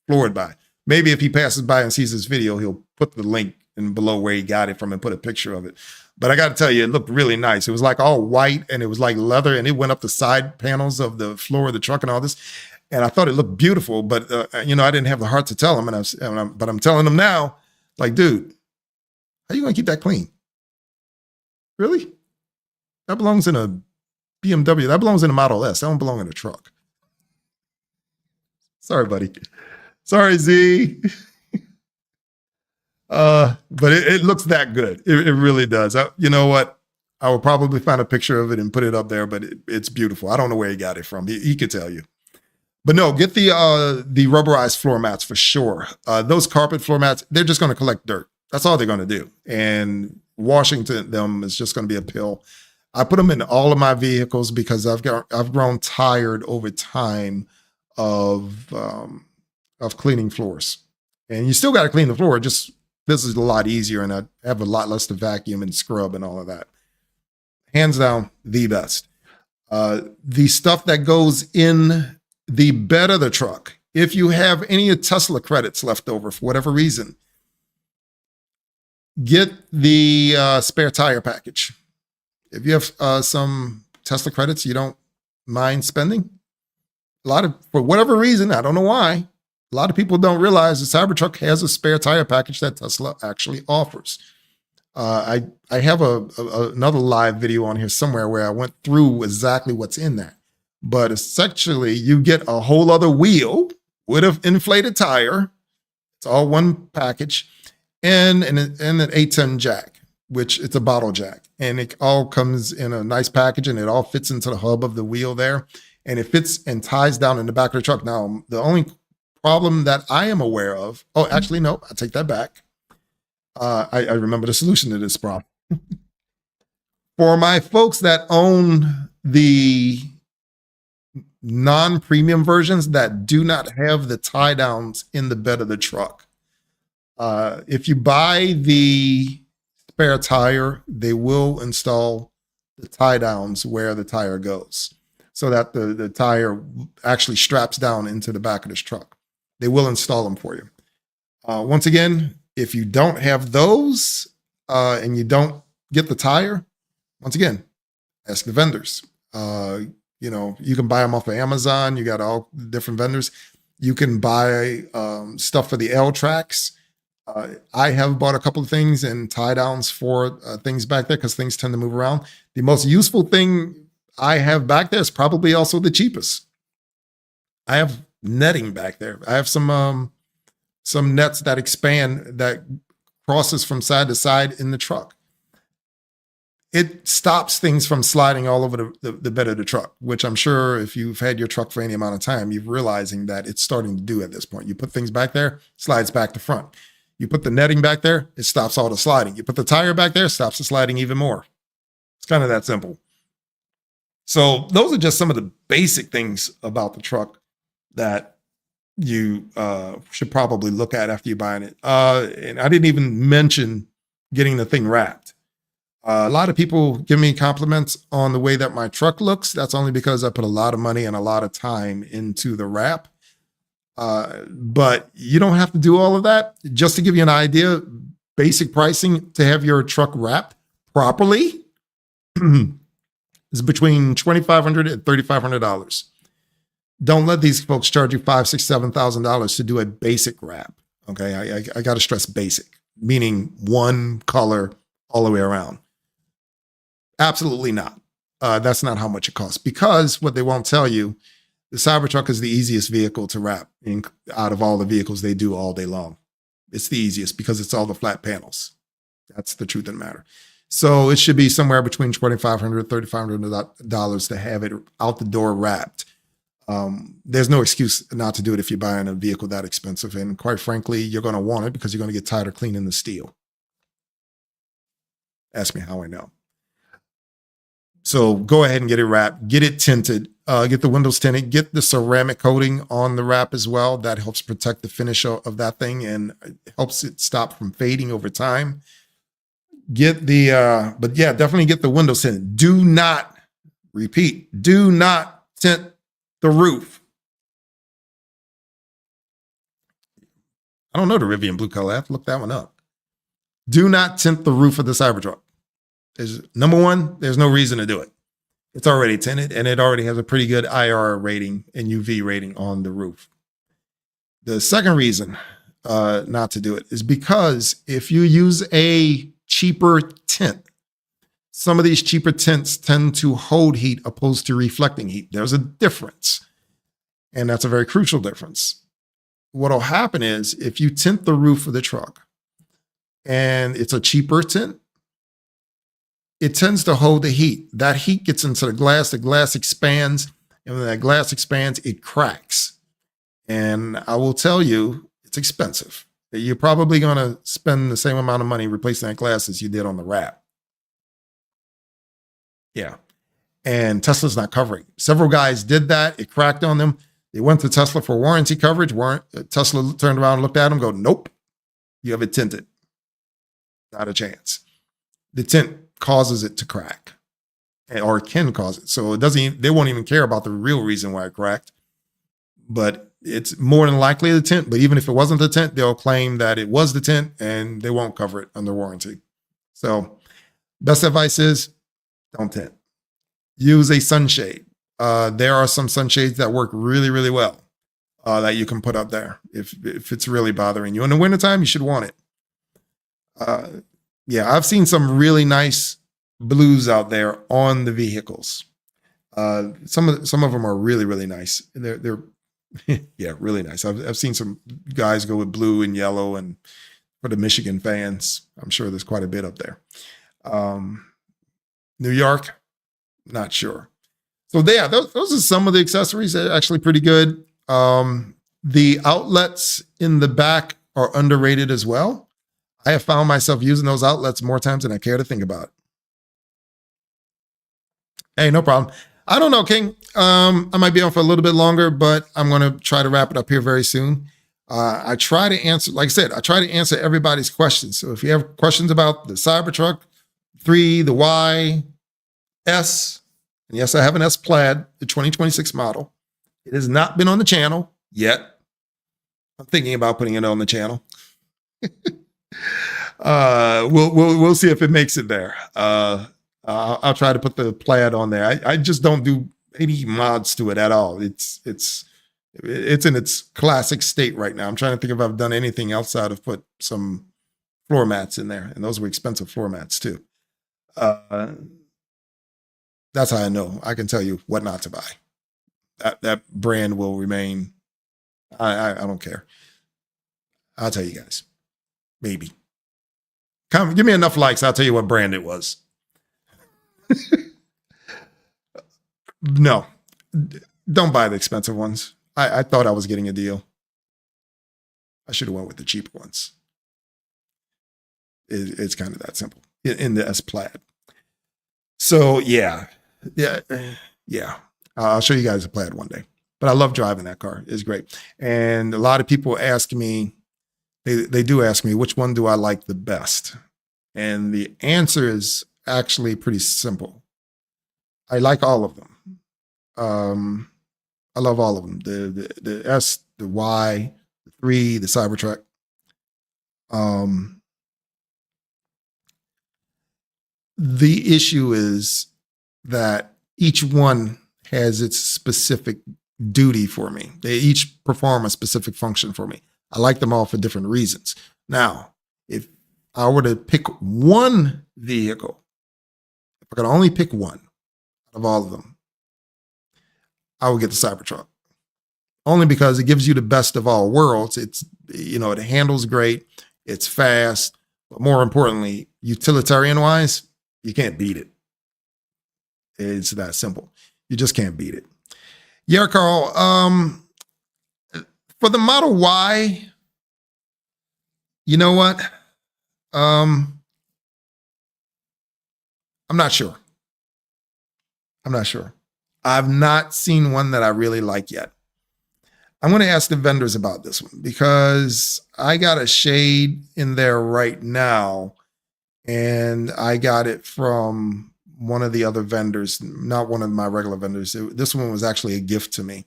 floored by. Maybe if he passes by and sees this video, he'll put the link in below where he got it from and put a picture of it. But I got to tell you, it looked really nice. It was like all white and it was like leather, and it went up the side panels of the floor of the truck and all this. And I thought it looked beautiful, but I didn't have the heart to tell him. But I'm telling him now, like, dude, how are you going to keep that clean? Really? That belongs in a BMW. That belongs in a Model S. That don't belong in a truck. Sorry, buddy. Sorry, Z. But it looks that good. It really does. You know what? I will probably find a picture of it and put it up there, but it's beautiful. I don't know where he got it from. He could tell you. But no, get the rubberized floor mats for sure. Those carpet floor mats, they're just going to collect dirt. That's all they're going to do. And washing them is just going to be a pill. I put them in all of my vehicles because I've grown tired over time of cleaning floors. And you still got to clean the floor. Just this is a lot easier, and I have a lot less to vacuum and scrub and all of that. Hands down, the best. The stuff that goes in the bed of the truck, if you have any Tesla credits left over for whatever reason, get the spare tire package. If you have some Tesla credits you don't mind spending, for whatever reason, I don't know why, a lot of people don't realize the Cybertruck has a spare tire package that Tesla actually offers. I have another live video on here somewhere where I went through exactly what's in that. But essentially, you get a whole other wheel with an inflated tire. It's all one package, and an 810 jack, which it's a bottle jack. And it all comes in a nice package, and it all fits into the hub of the wheel there. And it fits and ties down in the back of the truck. Now, the only problem that I am aware of, oh, actually, no, I take that back. I remember the solution to this problem. For my folks that own the non-premium versions that do not have the tie downs in the bed of the truck, if you buy the spare tire, they will install the tie downs where the tire goes, so that the tire actually straps down into the back of this truck. They will install them for you. Once again, if you don't have those and you don't get the tire, once again, ask the vendors. You can buy them off of Amazon. You got all different vendors. You can buy stuff for the L tracks. I have bought a couple of things and tie downs for things back there because things tend to move around. The most useful thing I have back there is probably also the cheapest. I have netting back there. I have some nets that expand, that crosses from side to side in the truck. It stops things from sliding all over the bed of the truck, which I'm sure if you've had your truck for any amount of time, you're realizing that it's starting to do at this point. You put things back there, slides back to front. You put the netting back there, it stops all the sliding. You put the tire back there, stops the sliding even more. It's kind of that simple. So those are just some of the basic things about the truck that you should probably look at after you're buying it. And I didn't even mention getting the thing wrapped. A lot of people give me compliments on the way that my truck looks. That's only because I put a lot of money and a lot of time into the wrap. But you don't have to do all of that. Just to give you an idea, basic pricing to have your truck wrapped properly is between $2,500 and $3,500. Don't let these folks charge you $5,000, $6,000, $7,000 to do a basic wrap. Okay, I got to stress basic, meaning one color all the way around. Absolutely not. That's not how much it costs, because what they won't tell you, the Cybertruck is the easiest vehicle to wrap out of all the vehicles they do all day long. It's the easiest because it's all the flat panels. That's the truth of the matter. So it should be somewhere between $2,500 and $3,500 to have it out the door wrapped. There's no excuse not to do it if you're buying a vehicle that expensive. And quite frankly, you're going to want it because you're going to get tired of cleaning the steel. Ask me how I know. So go ahead and get it wrapped, get it tinted, get the windows tinted, get the ceramic coating on the wrap as well. That helps protect the finish of that thing and helps it stop from fading over time. But yeah, definitely get the windows tinted. Do not tint the roof. I don't know the Rivian blue color. I have to look that one up. Do not tint the roof of the Cybertruck. Number one, there's no reason to do it. It's already tinted and it already has a pretty good IR rating and UV rating on the roof. The second reason not to do it is because if you use a cheaper tint, some of these cheaper tints tend to hold heat opposed to reflecting heat. There's a difference, and that's a very crucial difference. What'll happen is if you tint the roof of the truck and it's a cheaper tint, it tends to hold the heat. That heat gets into the glass expands, and when that glass expands, it cracks. And I will tell you, it's expensive. You're probably going to spend the same amount of money replacing that glass as you did on the wrap. Yeah. And Tesla's not covering. Several guys did that. It cracked on them. They went to Tesla for warranty coverage. Tesla turned around and looked at them, go, nope, you have it tinted. Not a chance. The tint causes it to crack, or it can cause it. So they won't even care about the real reason why it cracked, but it's more than likely the tint. But even if it wasn't the tint, they'll claim that it was the tint and they won't cover it under warranty. So best advice is don't tint. Use a sunshade. There are some sunshades that work really, really well that you can put up there. If it's really bothering you in the wintertime, you should want it. Yeah, I've seen some really nice blues out there on the vehicles. Some of them are really, really nice. They're yeah, really nice. I've seen some guys go with blue and yellow, and for the Michigan fans, I'm sure there's quite a bit up there. New York, not sure. So yeah, those are some of the accessories that are actually pretty good. The outlets in the back are underrated as well. I have found myself using those outlets more times than I care to think about. Hey, no problem. I don't know, King. I might be on for a little bit longer, but I'm going to try to wrap it up here very soon. I try to answer, like I said, I try to answer everybody's questions. So if you have questions about the Cybertruck 3, the Y, S, and yes, I have an S Plaid, the 2026 model. It has not been on the channel yet. I'm thinking about putting it on the channel. We'll see if it makes it there. I'll try to put the Plaid on there. I just don't do any mods to it at all. It's It's in its classic state right now. I'm trying to think if I've done anything outside of put some floor mats in there, and those were expensive floor mats too. That's how I know. I can tell you what not to buy. That brand will remain. I don't care. I'll tell you guys. Maybe. Give me enough likes. I'll tell you what brand it was. No, don't buy the expensive ones. I thought I was getting a deal. I should have went with the cheaper ones. It's kind of that simple in the S Plaid. So yeah. I'll show you guys a Plaid one day. But I love driving that car. It's great. And a lot of people ask me, they do ask me, which one do I like the best? And the answer is actually pretty simple. I like all of them. I love all of them. The S, the Y, the 3, the Cybertruck. The issue is that each one has its specific duty for me. They each perform a specific function for me. I like them all for different reasons. Now, if I were to pick one vehicle, if I could only pick one out of all of them, I would get the Cybertruck. Only because it gives you the best of all worlds. It handles great, it's fast, but more importantly, utilitarian-wise, you can't beat it. It's that simple. You just can't beat it. Yeah, Carl. For the Model Y, you know what? I'm not sure. I've not seen one that I really like yet. I'm going to ask the vendors about this one because I got a shade in there right now, and I got it from one of the other vendors, not one of my regular vendors. This one was actually a gift to me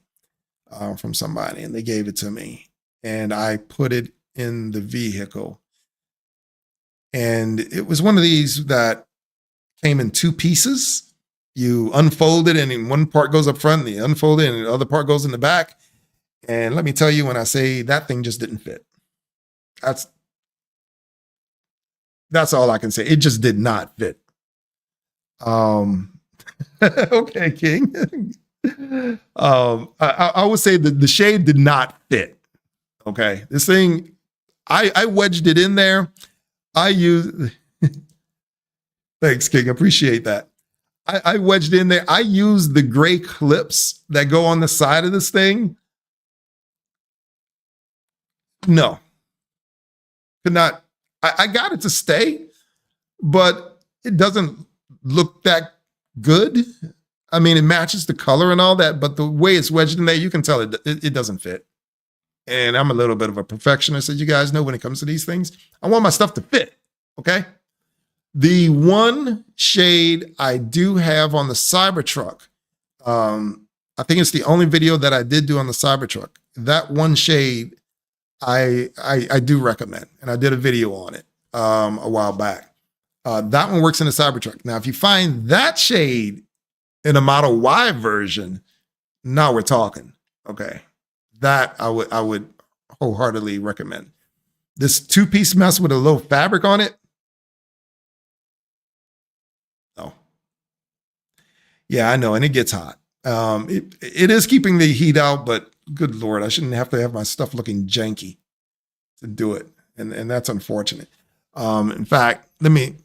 from somebody, and they gave it to me, and I put it in the vehicle. And it was one of these that came in 2 pieces. You unfold it, and one part goes up front, and you unfold it, and the other part goes in the back. And let me tell you, when I say that thing just didn't fit, that's all I can say. It just did not fit. Okay, King. I would say that the shade did not fit. Okay, this thing, I wedged it in there. Thanks, King. Appreciate that. I wedged in there. I used the gray clips that go on the side of this thing. No, could not. I got it to stay, but it doesn't look that good. I mean, it matches the color and all that, but the way it's wedged in there, you can tell it doesn't fit. And I'm a little bit of a perfectionist, as you guys know, when it comes to these things. I want my stuff to fit, okay? The one shade I do have on the Cybertruck, I think it's the only video that I did do on the Cybertruck. That one shade, I do recommend, and I did a video on it a while back. That one works in the Cybertruck. Now, if you find that shade in a Model Y version, now we're talking. Okay, that I would wholeheartedly recommend. This 2-piece mess with a little fabric on it. No. Yeah, I know, and it gets hot. It is keeping the heat out, but good Lord, I shouldn't have to have my stuff looking janky to do it. And that's unfortunate. In fact, let me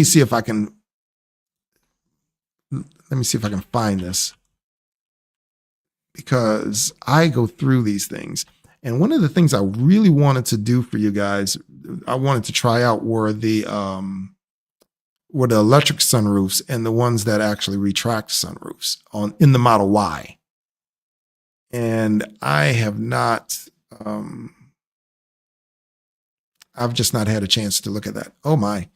see if I can find this, because I go through these things. And one of the things I really wanted to do for you guys, I wanted to try out were the electric sunroofs and the ones that actually retract sunroofs in the Model Y. And I have not, I've just not had a chance to look at that. Oh my.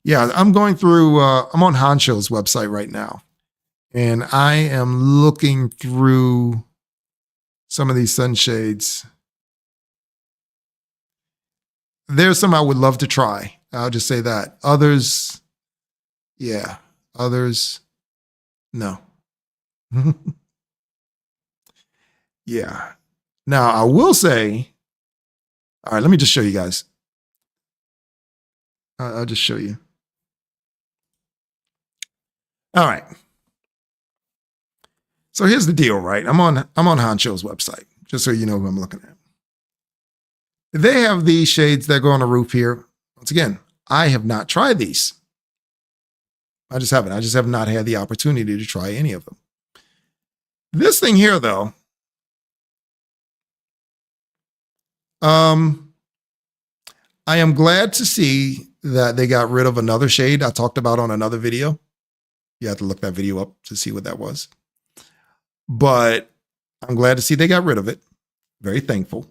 Yeah, I'm going through, I'm on Honcho's website right now, and I am looking through some of these sunshades. There's some I would love to try. I'll just say that. Others, yeah. Others, no. Yeah. Now, I will say, all right, let me just show you guys. I'll just show you. All right. So here's the deal, right? I'm on Honcho's website, just so you know who I'm looking at. They have these shades that go on the roof here. Once again, I have not tried these. I just haven't. I just have not had the opportunity to try any of them. This thing here, though, I am glad to see that they got rid of another shade I talked about on another video. You have to look that video up to see what that was. But I'm glad to see they got rid of it. Very thankful.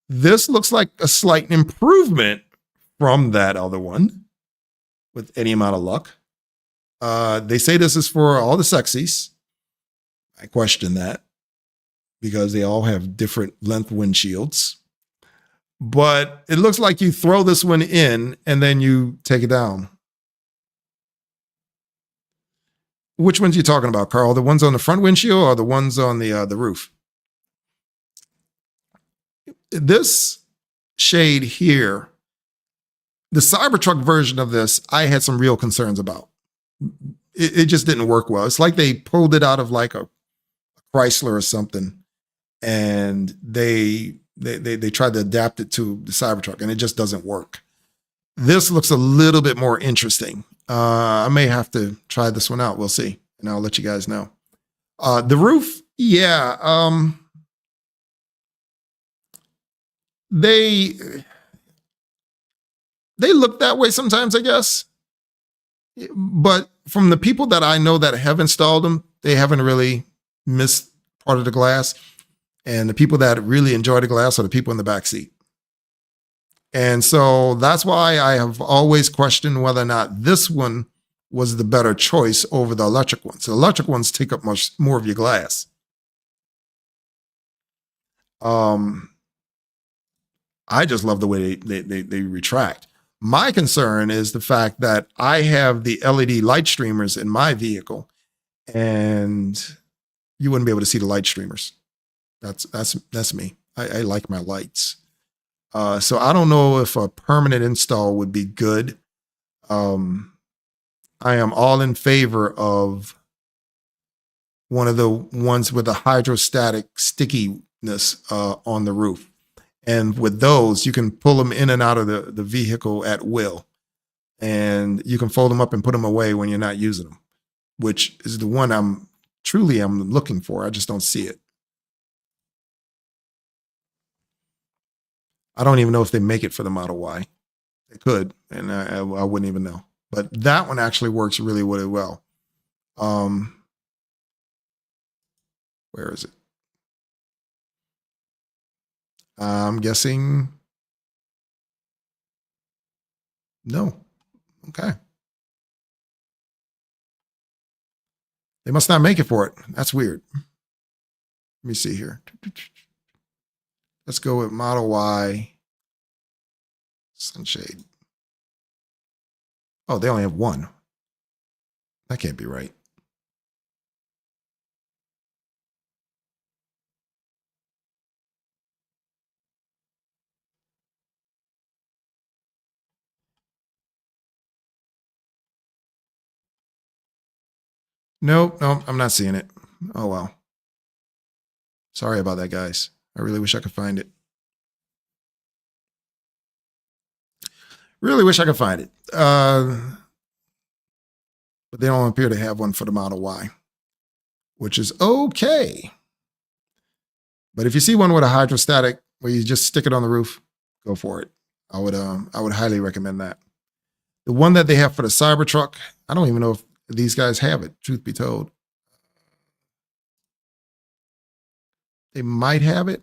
This looks like a slight improvement from that other one with any amount of luck. They say this is for all the sexies. I question that because they all have different length windshields. But it looks like you throw this one in and then you take it down. Which ones are you talking about, Carl? The ones on the front windshield or the ones on the roof? This shade here, the Cybertruck version of this, I had some real concerns about. It just didn't work well. It's like they pulled it out of like a Chrysler or something, and they tried to adapt it to the Cybertruck, and it just doesn't work. This looks a little bit more interesting. I may have to try this one out. We'll see, and I'll let you guys know. The roof, yeah. They look that way sometimes, I guess. But from the people that I know that have installed them, they haven't really missed part of the glass. And the people that really enjoy the glass are the people in the back seat. And so that's why I have always questioned whether or not this one was the better choice over the electric ones. The electric ones take up much more of your glass. I just love the way they retract. My concern is the fact that I have the LED light streamers in my vehicle, and you wouldn't be able to see the light streamers. That's me. I like my lights. So I don't know if a permanent install would be good. I am all in favor of one of the ones with a hydrostatic stickiness on the roof. And with those, you can pull them in and out of the vehicle at will. And you can fold them up and put them away when you're not using them, which is the one I'm looking for. I just don't see it. I don't even know if they make it for the Model Y. They could, and I wouldn't even know. But that one actually works really, really well. Where is it? I'm guessing no. Okay. They must not make it for it. That's weird. Let me see here. Let's go with Model Y sunshade. Oh, they only have one. That can't be right. Nope, I'm not seeing it. Oh, well. Sorry about that, guys. I really wish I could find it. Really wish I could find it. But they don't appear to have one for the Model Y, which is okay. But if you see one with a hydrostatic where you just stick it on the roof, go for it. I would highly recommend that. The one that they have for the Cybertruck, I don't even know if these guys have it, truth be told. They might have it.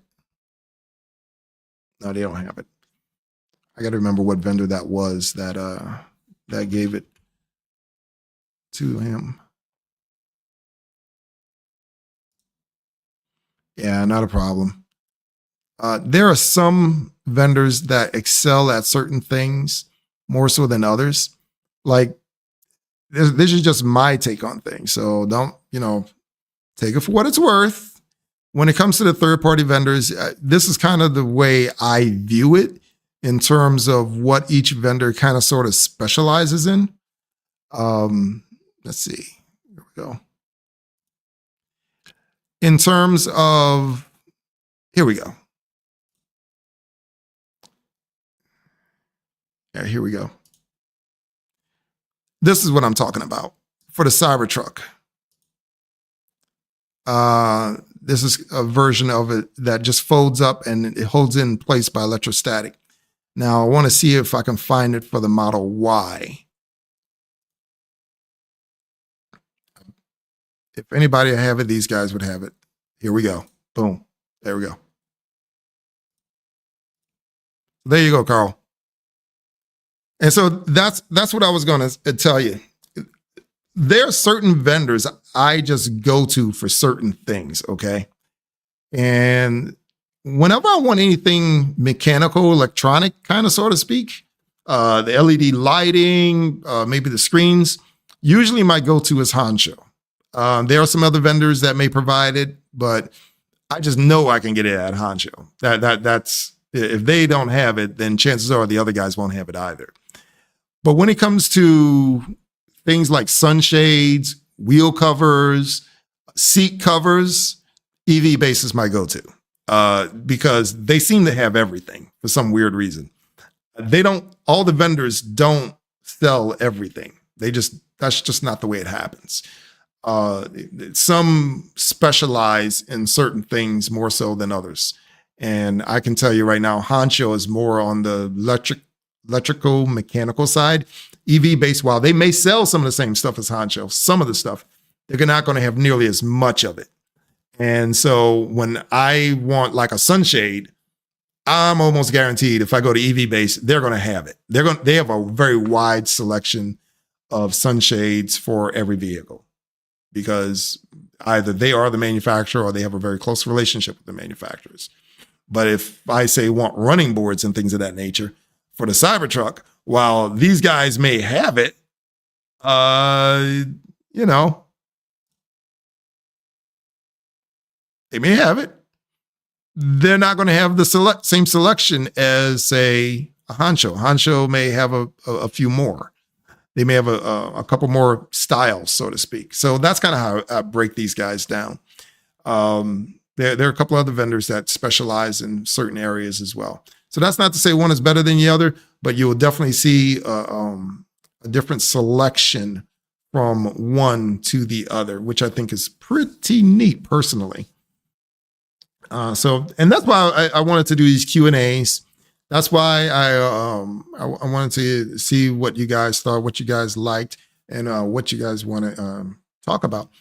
No, they don't have it. I got to remember what vendor that was that gave it to him. Yeah, not a problem. There are some vendors that excel at certain things more so than others. Like, this is just my take on things. So don't, take it for what it's worth. when it comes to the third-party vendors, this is kind of the way I view it in terms of what each vendor kind of sort of specializes in. Let's see. Here we go. In terms of, here we go. Yeah, here we go. This is what I'm talking about for the Cybertruck. This is a version of it that just folds up and it holds in place by electrostatic. Now, I want to see if I can find it for the Model Y. If anybody have it, these guys would have it. Here we go. Boom. There we go. There you go, Carl. And so that's what I was going to tell you. There are certain vendors I just go to for certain things, okay? And whenever I want anything mechanical, electronic, kind of, so to speak, the LED lighting, maybe the screens, usually my go-to is Honcho. There are some other vendors that may provide it, but I just know I can get it at Honcho. That's if they don't have it, then chances are the other guys won't have it either. But when it comes to things like sunshades, wheel covers, seat covers, EV Base is my go-to because they seem to have everything for some weird reason. All the vendors don't sell everything. That's just not the way it happens. Some specialize in certain things more so than others. And I can tell you right now, Honcho is more on the electrical, mechanical side. EV Base, while they may sell some of the same stuff as Honcho, some of the stuff, they're not going to have nearly as much of it. And so when I want like a sunshade, I'm almost guaranteed if I go to EV Base, they're going to have it. They have a very wide selection of sunshades for every vehicle because either they are the manufacturer or they have a very close relationship with the manufacturers. But if I say want running boards and things of that nature for the Cybertruck, while these guys may have it, they may have it. They're not going to have the same selection as, say, a Honcho. Honcho may have a few more. They may have a couple more styles, so to speak. So that's kind of how I break these guys down. There are a couple other vendors that specialize in certain areas as well. So that's not to say one is better than the other, but you will definitely see a different selection from one to the other, which I think is pretty neat personally. And that's why I wanted to do these Q&As. That's why I wanted to see what you guys thought, what you guys liked, and what you guys want to talk about.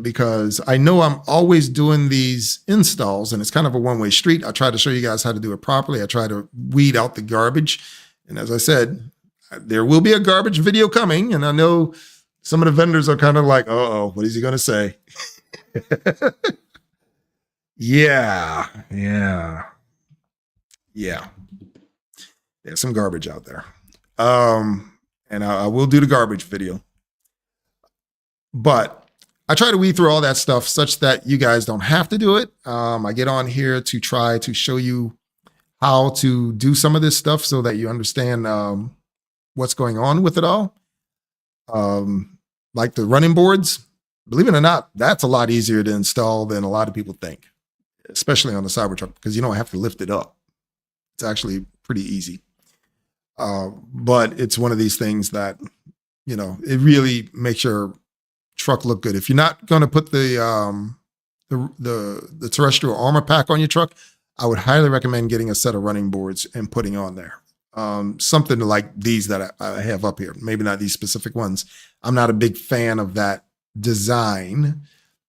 Because I know I'm always doing these installs, and it's kind of a one-way street. I try to show you guys how to do it properly. I try to weed out the garbage. And as I said, there will be a garbage video coming, and I know some of the vendors are kind of like, uh-oh, what is he going to say? Yeah. There's some garbage out there. And I will do the garbage video. But I try to weed through all that stuff such that you guys don't have to do it. I get on here to try to show you how to do some of this stuff so that you understand what's going on with it all. Like the running boards, believe it or not, that's a lot easier to install than a lot of people think, especially on the Cybertruck, because you don't have to lift it up. It's actually pretty easy. But it's one of these things that, it really makes your truck look good. If you're not going to put the terrestrial armor pack on your truck, I would highly recommend getting a set of running boards and putting on there. Something like these that I have up here. Maybe not these specific ones. I'm not a big fan of that design.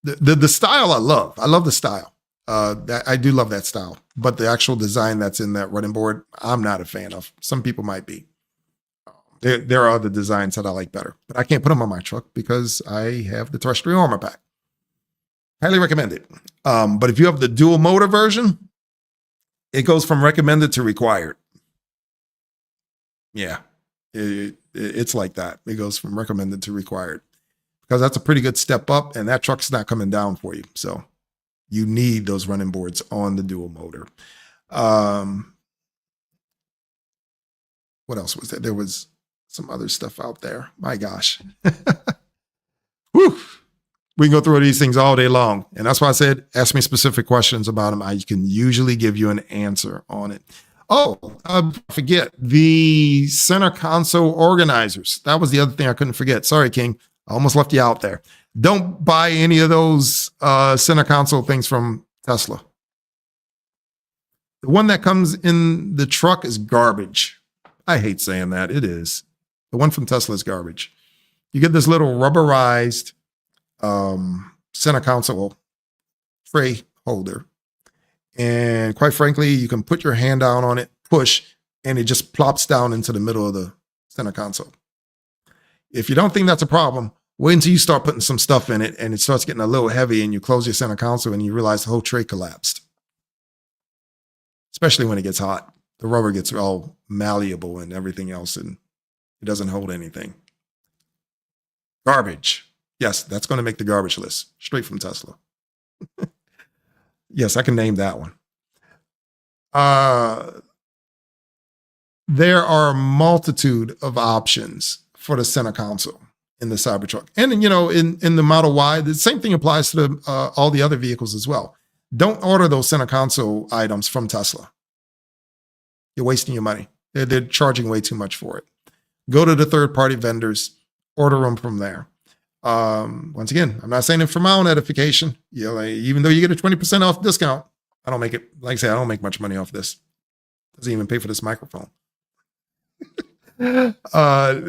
The style I love. I love the style. I do love that style. But the actual design that's in that running board, I'm not a fan of. Some people might be. There are other designs that I like better, but I can't put them on my truck because I have the terrestrial armor pack. Highly recommend it. But if you have the dual motor version, it goes from recommended to required. Yeah, it's like that. It goes from recommended to required because that's a pretty good step up, and that truck's not coming down for you. So you need those running boards on the dual motor. What else was there? There was some other stuff out there. My gosh. Whew. We can go through these things all day long. And that's why I said, ask me specific questions about them. I can usually give you an answer on it. Oh, forget the center console organizers. That was the other thing I couldn't forget. Sorry, King. I almost left you out there. Don't buy any of those center console things from Tesla. The one that comes in the truck is garbage. I hate saying that. It is. The one from Tesla is garbage. You get this little rubberized center console tray holder. And quite frankly, you can put your hand down on it, push, and it just plops down into the middle of the center console. If you don't think that's a problem, wait until you start putting some stuff in it and it starts getting a little heavy and you close your center console and you realize the whole tray collapsed. Especially when it gets hot. The rubber gets all malleable and everything else and it doesn't hold anything. Garbage. Yes, that's going to make the garbage list. Straight from Tesla. Yes, I can name that one. There are a multitude of options for the center console in the Cybertruck. And, you know, in the Model Y, the same thing applies to all the other vehicles as well. Don't order those center console items from Tesla. You're wasting your money. They're charging way too much for it. Go to the third-party vendors, order them from there. Once again, I'm not saying it for my own edification. You know, even though you get a 20% off discount, I don't make it, like I say, I don't make much money off this. Doesn't even pay for this microphone.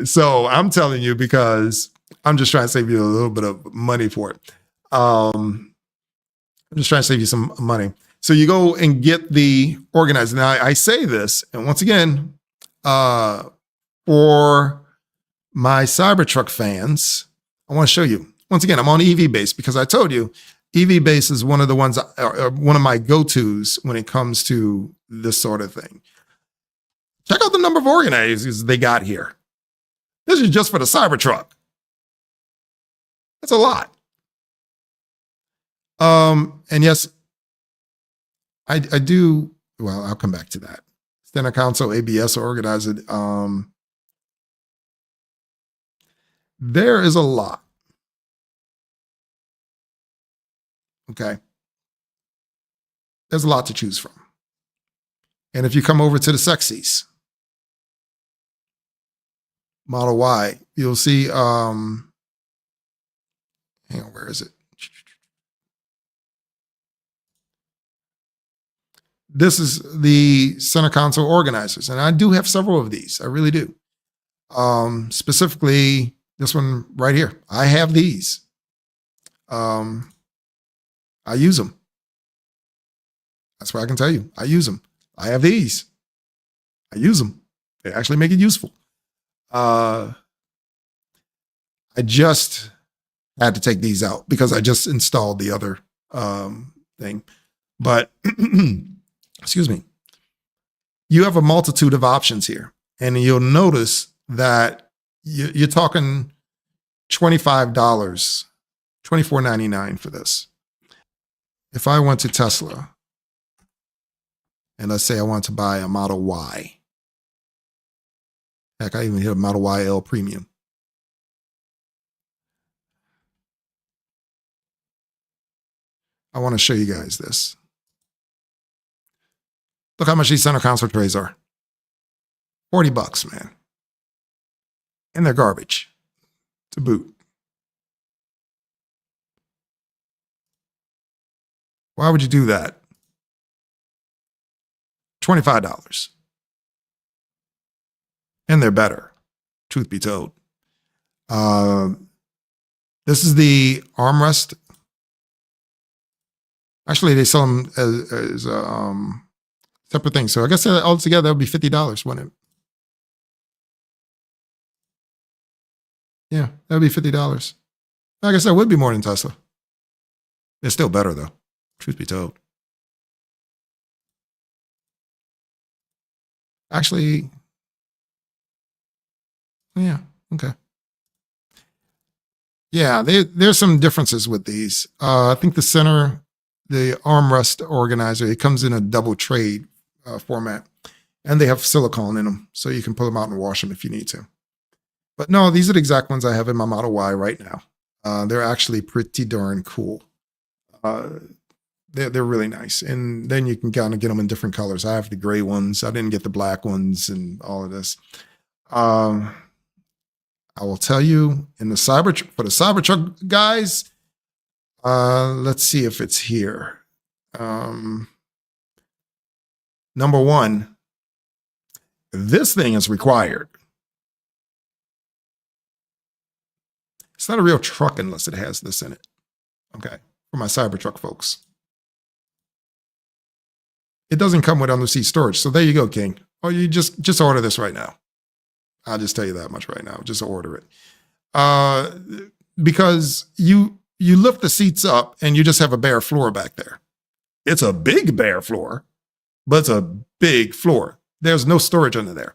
So I'm telling you because I'm just trying to save you a little bit of money for it. I'm just trying to save you some money. So you go and get the organizer. Now I say this, and once again, for my Cybertruck fans, I want to show you. Once again, I'm on EV base because I told you EV base is one of the ones, one of my go-tos when it comes to this sort of thing. Check out the number of organizers they got here. This is just for the Cybertruck. That's a lot. And yes, I do, well, I'll come back to that. Center console, ABS organizer. There is a lot. Okay. There's a lot to choose from. And if you come over to the sexies, Model Y, you'll see, hang on, where is it? This is the center console organizers. And I do have several of these. I really do. Specifically, this one right here. I have these. I use them. That's what I can tell you. I use them. I have these. I use them. They actually make it useful. I just had to take these out because I just installed the other thing. But excuse me. You have a multitude of options here. And you'll notice that you're talking $25, $24.99 for this. If I went to Tesla and let's say I want to buy a Model Y, heck, I even hit a Model YL Premium. I want to show you guys this. Look how much these center console trays are. 40 bucks, man. And they're garbage to boot. Why would you do that? $25. And they're better, truth be told. This is the armrest. Actually, they sell them as separate things. So I guess altogether, that would be $50, wouldn't it? Yeah, that would be $50. I guess that would be more than Tesla. It's still better, though, truth be told. Actually, yeah, okay. Yeah, there's some differences with these. I think the center the armrest organizer. It comes in a double trade format, and they have silicone in them, so you can pull them out and wash them if you need to. But no, these are the exact ones I have in my Model Y right now. They're actually pretty darn cool. They're really nice. And then you can kind of get them in different colors. I have the gray ones. I didn't get the black ones and all of this. I will tell you for the Cybertruck guys, let's see if it's here. Number one, this thing is required. It's not a real truck unless it has this in it. Okay, for my Cybertruck folks. It doesn't come with under-seat storage. So there you go, King. Oh, you just order this right now. I'll just tell you that much right now. Just order it. Because you lift the seats up and you just have a bare floor back there. It's a big bare floor, but it's a big floor. There's no storage under there.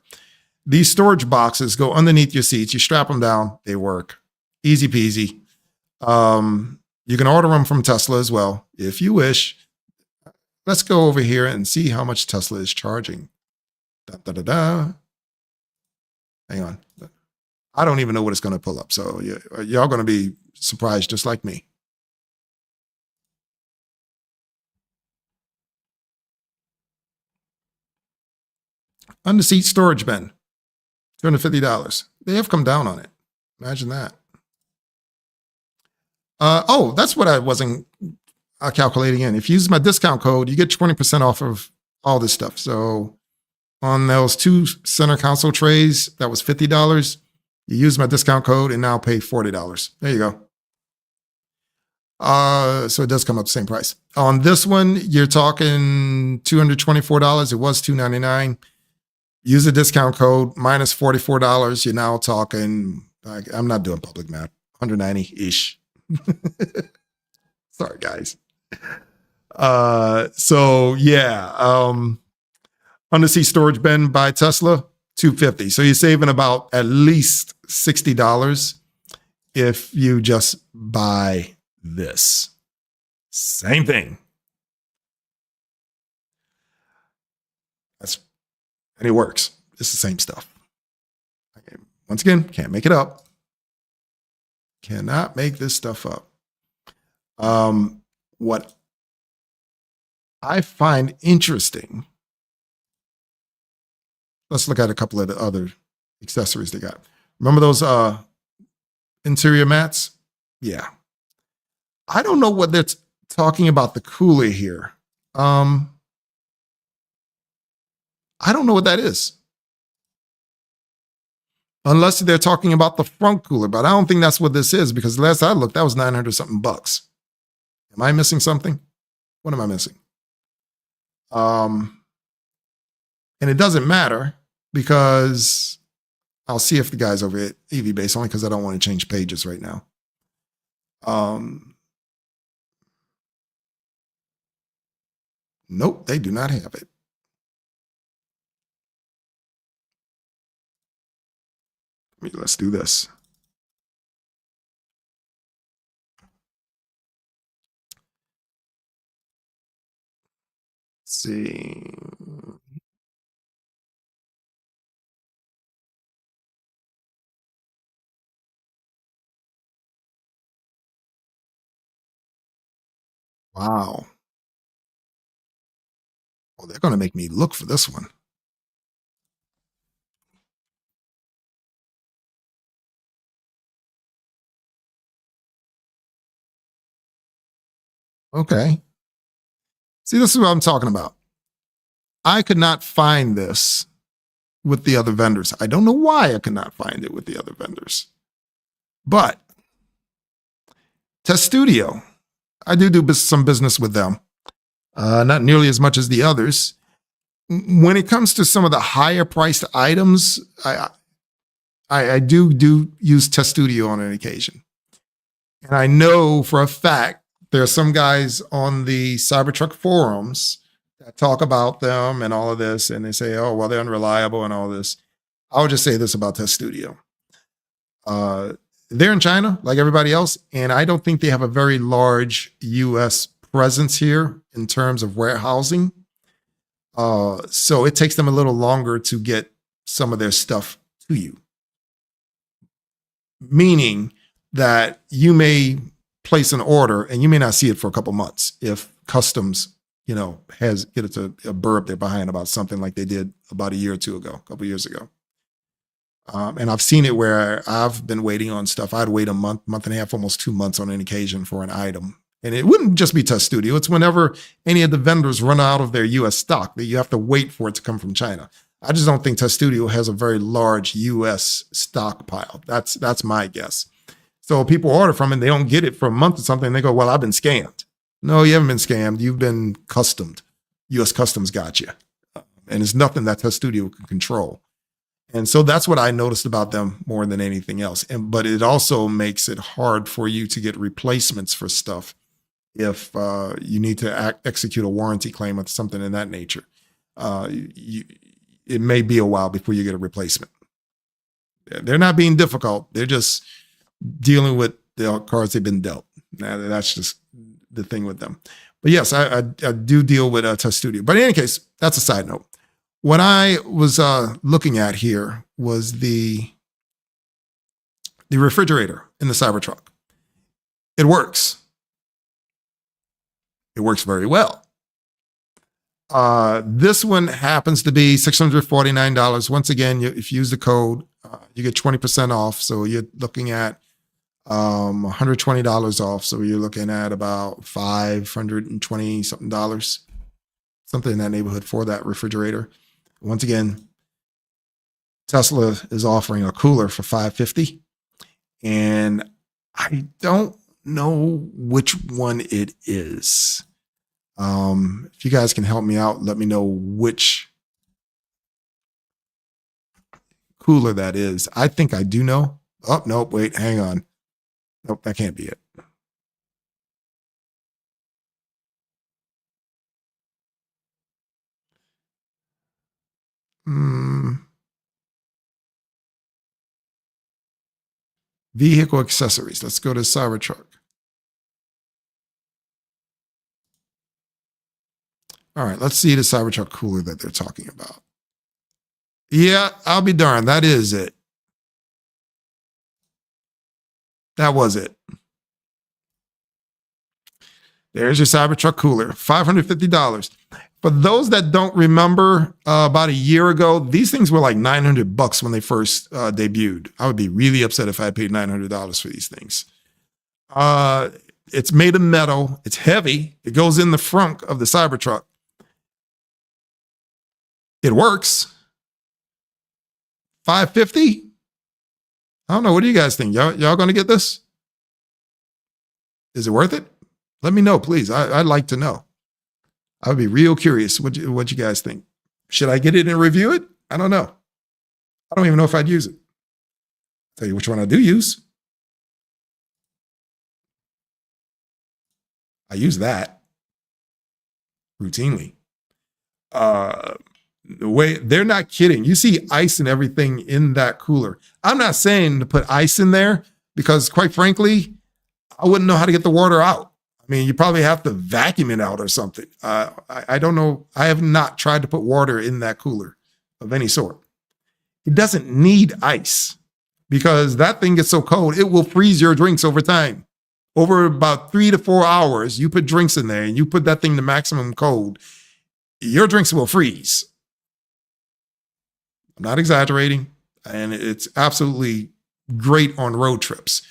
These storage boxes go underneath your seats. You strap them down. They work. Easy peasy. You can order them from Tesla as well, if you wish. Let's go over here and see how much Tesla is charging. Hang on. I don't even know what it's going to pull up. So y'all going to be surprised just like me. Under seat storage bin, $250. They have come down on it. Imagine that. Oh, that's what I wasn't calculating in. If you use my discount code, you get 20% off of all this stuff. So on those 2 center console trays, that was $50. You use my discount code and now pay $40. There you go. So it does come up the same price. On this one, you're talking $224. It was $299. Use the discount code minus $44. You're now talking, I'm not doing public math, 190-ish. Sorry, guys. So yeah, under-seat storage bin by Tesla, $250. So you're saving about at least $60 if you just buy this. Same thing. And it works. It's the same stuff. Okay. Once again, can't make it up. Cannot make this stuff up. What I find interesting, let's look at a couple of the other accessories they got. Remember those interior mats? Yeah. I don't know what they're talking about the cooler here. I don't know what that is. Unless they're talking about the front cooler, but I don't think that's what this is because last I looked, that was 900 something bucks. Am I missing something? What am I missing? And it doesn't matter because I'll see if the guy's over at EV Base only because I don't want to change pages right now. Nope, they do not have it. Let's do this. Let's see. Wow. Well, they're going to make me look for this one. Okay. See, this is what I'm talking about. I could not find this with the other vendors. I don't know why I could not find it with the other vendors. But Test Studio, I do some business with them. Not nearly as much as the others. When it comes to some of the higher priced items, I do use Test Studio on an occasion. And I know for a fact there are some guys on the Cybertruck forums that talk about them and all of this, and they say, oh, well, they're unreliable and all this. I'll just say this about Test Studio. They're in China, like everybody else, and I don't think they have a very large U.S. presence here in terms of warehousing. So it takes them a little longer to get some of their stuff to you. Meaning that you may place an order and you may not see it for a couple months if customs, has get a burp they're behind about something like they did about a year or two ago, a couple years ago. And I've seen it where I've been waiting on stuff. I'd wait a month and a half, almost 2 months on an occasion for an item. And it wouldn't just be Test Studio. It's whenever any of the vendors run out of their US stock that you have to wait for it to come from China. I just don't think Test Studio has a very large US stockpile. That's my guess. So people order from it, they don't get it for a month or something. And they go, well, I've been scammed. No, you haven't been scammed. You've been customed. US Customs got you. And it's nothing that Test Studio can control. And so that's what I noticed about them more than anything else. But it also makes it hard for you to get replacements for stuff if you need to execute a warranty claim or something in that nature. It may be a while before you get a replacement. They're not being difficult. They're just dealing with the cards they've been dealt. That's just the thing with them. But yes, I do deal with Test Studio. But in any case, that's a side note. What I was looking at here was the refrigerator in the Cybertruck. It works. It works very well. This one happens to be $649. Once again, if you use the code, you get 20% off. So you're looking at $120 off. So you're looking at about $520 something, something in that neighborhood for that refrigerator. Once again, Tesla is offering a cooler for $550, and I don't know which one it is. If you guys can help me out, let me know which cooler that is. I think I do know. Oh, nope, wait, hang on. Nope, that can't be it. Vehicle accessories. Let's go to Cybertruck. All right, let's see the Cybertruck cooler that they're talking about. Yeah, I'll be darned. That is it. That was it. There's your Cybertruck cooler, $550. For those that don't remember, about a year ago, these things were like $900 when they first debuted. I would be really upset if I paid $900 for these things. It's made of metal. It's heavy. It goes in the front of the Cybertruck. It works. $550? I don't know. What do you guys think? Y'all going to get this? Is it worth it? Let me know, please. I'd like to know. I would be real curious what you guys think. Should I get it and review it? I don't know. I don't even know if I'd use it. I'll tell you which one I do use. I use that routinely. The way they're not kidding. You see ice and everything in that cooler. I'm not saying to put ice in there because, quite frankly, I wouldn't know how to get the water out. I mean, you probably have to vacuum it out or something. I don't know. I have not tried to put water in that cooler of any sort. It doesn't need ice because that thing gets so cold, it will freeze your drinks over time. Over about 3 to 4 hours, you put drinks in there and you put that thing to maximum cold, your drinks will freeze. I'm not exaggerating. And it's absolutely great on road trips.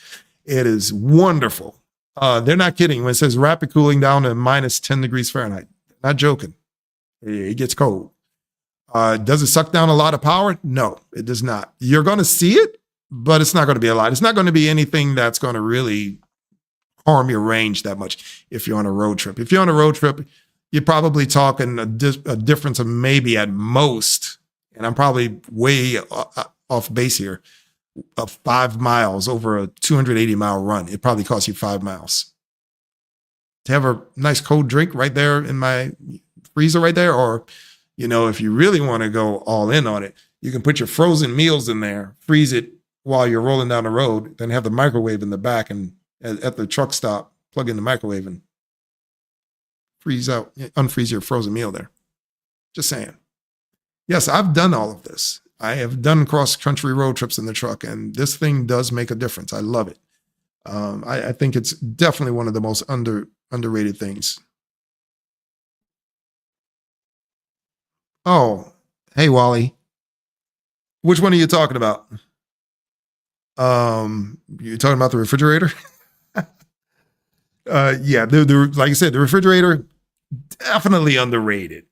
It is wonderful. They're not kidding when it says rapid cooling down to minus 10 degrees Fahrenheit. Not joking. It gets cold. Does it suck down a lot of power? No, it does not. You're going to see it, but it's not going to be a lot. It's not going to be anything that's going to really harm your range that much if you're on a road trip. If you're on a road trip, you're probably talking a difference of maybe at most, and I'm probably way off base here, of 5 miles over a 280-mile run. It probably costs you 5 miles. To have a nice cold drink right there in my freezer right there, or, if you really want to go all in on it, you can put your frozen meals in there, freeze it while you're rolling down the road, then have the microwave in the back, and at the truck stop, plug in the microwave and unfreeze your frozen meal there. Just saying. Yes, I've done all of this. I have done cross-country road trips in the truck, and this thing does make a difference. I love it. I think it's definitely one of the most underrated things. Oh, hey, Wally. Which one are you talking about? You're talking about the refrigerator? Yeah, like I said, the refrigerator, definitely underrated.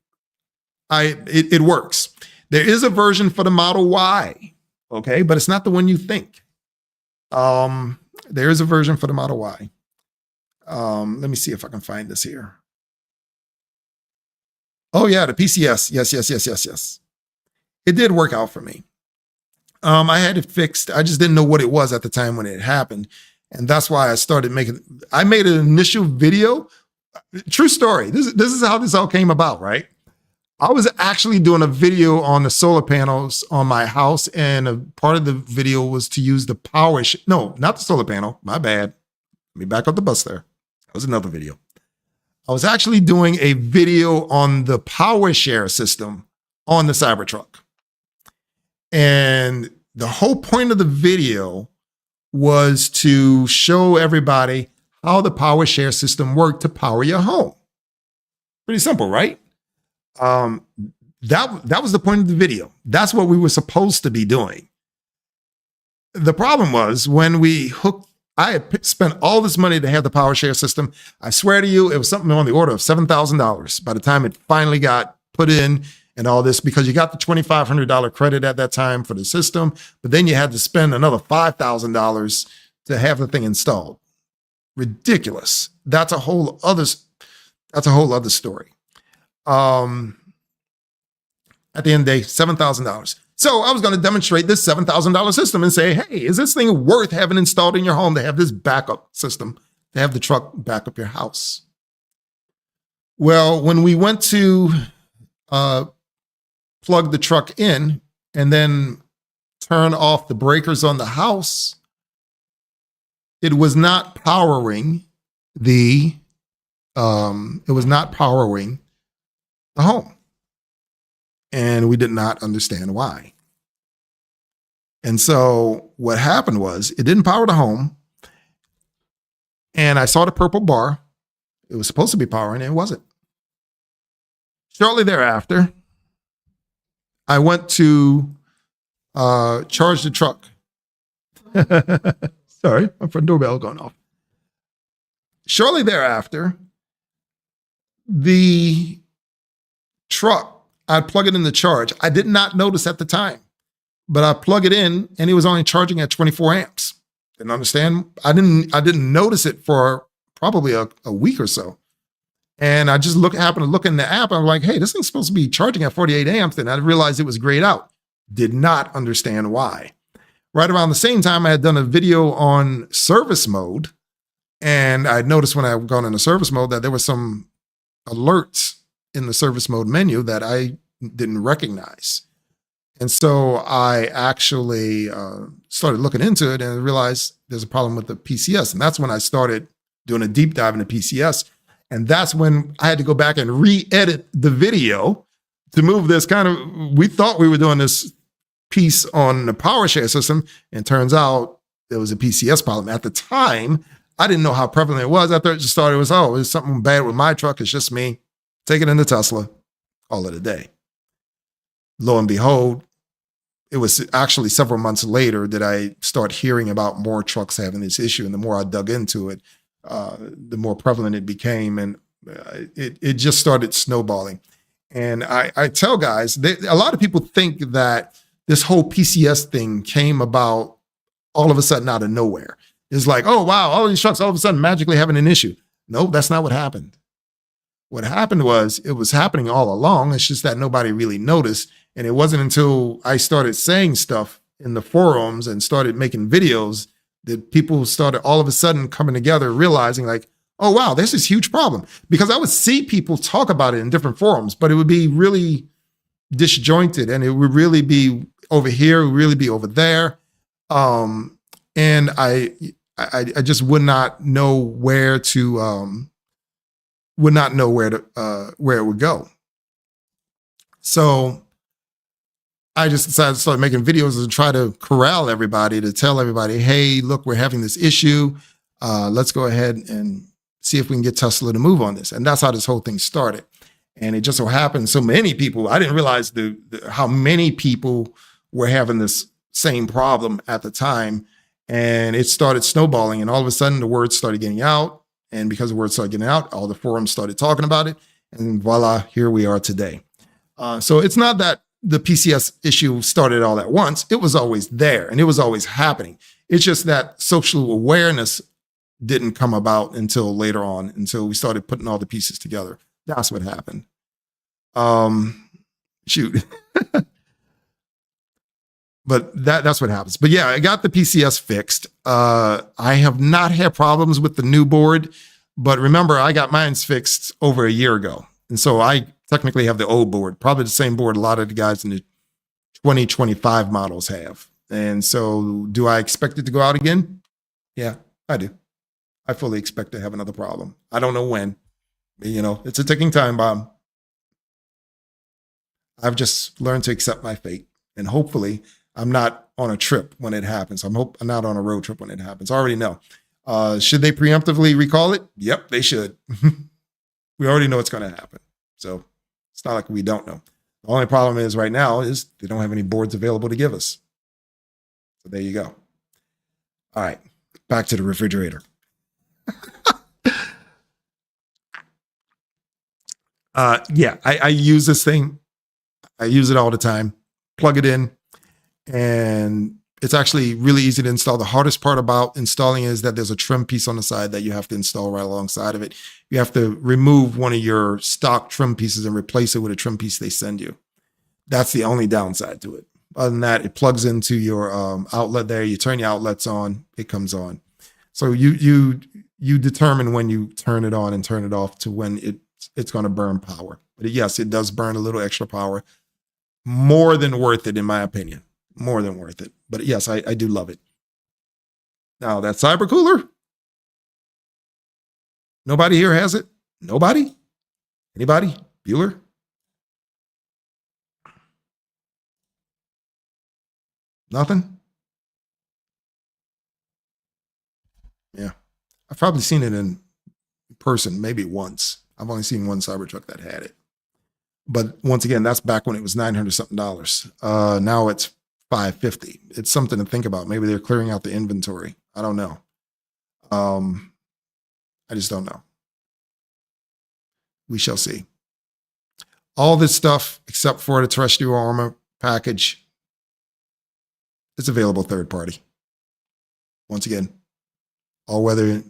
It works. There is a version for the Model Y, okay, but it's not the one you think. There is a version for the Model Y. Let me see if I can find this here. Oh yeah, the PCS. Yes. It did work out for me. I had it fixed. I just didn't know what it was at the time when it happened. And that's why I made an initial video. True story. This is how this all came about, right? I was actually doing a video on the solar panels on my house, and a part of the video was to use the no, not the solar panel. My bad. Let me back up the bus there. That was another video. I was actually doing a video on the power share system on the Cybertruck. And the whole point of the video was to show everybody how the power share system worked to power your home. Pretty simple, right? That was the point of the video. That's what we were supposed to be doing. The problem was when I had spent all this money to have the power share system. I swear to you, it was something on the order of $7,000 by the time it finally got put in and all this, because you got the $2,500 credit at that time for the system, but then you had to spend another $5,000 to have the thing installed. Ridiculous. That's a whole other story. At the end of the day, $7,000. So I was going to demonstrate this $7,000 system and say, hey, is this thing worth having installed in your home to have this backup system, to have the truck back up your house? Well, when we went to plug the truck in and then turn off the breakers on the house, it was not powering the home. And we did not understand why. And so what happened was it didn't power the home. And I saw the purple bar. It was supposed to be powering, and it wasn't. Shortly thereafter, I went to charge the truck. Sorry, my front doorbell going off. Shortly thereafter, the truck, I'd plug it in the charge. I did not notice at the time, but I plug it in and it was only charging at 24 amps. Didn't understand. I didn't notice it for probably a week or so. And I just happened to look in the app. I'm like, hey, this thing's supposed to be charging at 48 amps. And I realized it was grayed out. Did not understand why. Right around the same time, I had done a video on service mode. And I noticed when I had gone into service mode that there were some alerts in the service mode menu that I didn't recognize. And so I actually started looking into it and realized there's a problem with the PCS. And that's when I started doing a deep dive into PCS. And that's when I had to go back and re-edit the video to move this we thought we were doing this piece on the power share system. And turns out there was a PCS problem. At the time, I didn't know how prevalent it was. I thought it just started, it's something bad with my truck. It's just me. Take it into Tesla, call it a day. Lo and behold, it was actually several months later that I start hearing about more trucks having this issue. And the more I dug into it, the more prevalent it became. And it just started snowballing. And I tell guys, a lot of people think that this whole PCS thing came about all of a sudden out of nowhere. It's like, oh, wow, all these trucks all of a sudden magically having an issue. No, that's not what happened. What happened was it was happening all along. It's just that nobody really noticed. And it wasn't until I started saying stuff in the forums and started making videos that people started all of a sudden coming together, realizing like, oh, wow, there's this huge problem. Because I would see people talk about it in different forums, but it would be really disjointed and it would really be over here, it would really be over there. And I just would not know where to would not know where it would go. So I just decided to start making videos to try to corral everybody, to tell everybody, hey, look, we're having this issue. Let's go ahead and see if we can get Tesla to move on this. And that's how this whole thing started. And it just so happened so many people, I didn't realize how many people were having this same problem at the time. And it started snowballing. And all of a sudden, the word started getting out. And because the word started getting out, all the forums started talking about it. And voila, here we are today. So it's not that the PCS issue started all at once. It was always there and it was always happening. It's just that social awareness didn't come about until later on, until we started putting all the pieces together. That's what happened. Shoot. But that's what happens. But yeah, I got the PCS fixed. I have not had problems with the new board, but remember, I got mine fixed over a year ago. And so I technically have the old board, probably the same board a lot of the guys in the 2025 models have. And so do I expect it to go out again? Yeah, I do. I fully expect to have another problem. I don't know when. You know, it's a ticking time bomb. I've just learned to accept my fate. And hopefully I'm not on a trip when it happens. I'm not on a road trip when it happens. I already know. Should they preemptively recall it? Yep, they should. We already know it's going to happen. So it's not like we don't know. The only problem is right now is they don't have any boards available to give us. So there you go. All right, back to the refrigerator. Yeah, I use this thing. I use it all the time. Plug it in, and it's actually really easy to install. The hardest part about installing is that there's a trim piece on the side that you have to install right alongside of it. You have to remove one of your stock trim pieces and replace it with a trim piece they send you. That's the only downside to it. Other than that, it plugs into your outlet there. You turn your outlets on, it comes on. So you determine when you turn it on and turn it off to when it's going to burn power. But yes, it does burn a little extra power. More than worth it, in my opinion. More than worth it. But yes, I do love it. Now, that cyber cooler, nobody here has it? Nobody? Anybody? Bueller? Nothing? Yeah. I've probably seen it in person, maybe once. I've only seen one Cybertruck that had it. But once again, that's back when it was $900 something. Now it's $550. It's something to think about. Maybe they're clearing out the inventory. I don't know. I just don't know. We shall see. All this stuff, except for the terrestrial armor package, it's available third party. Once again, all weather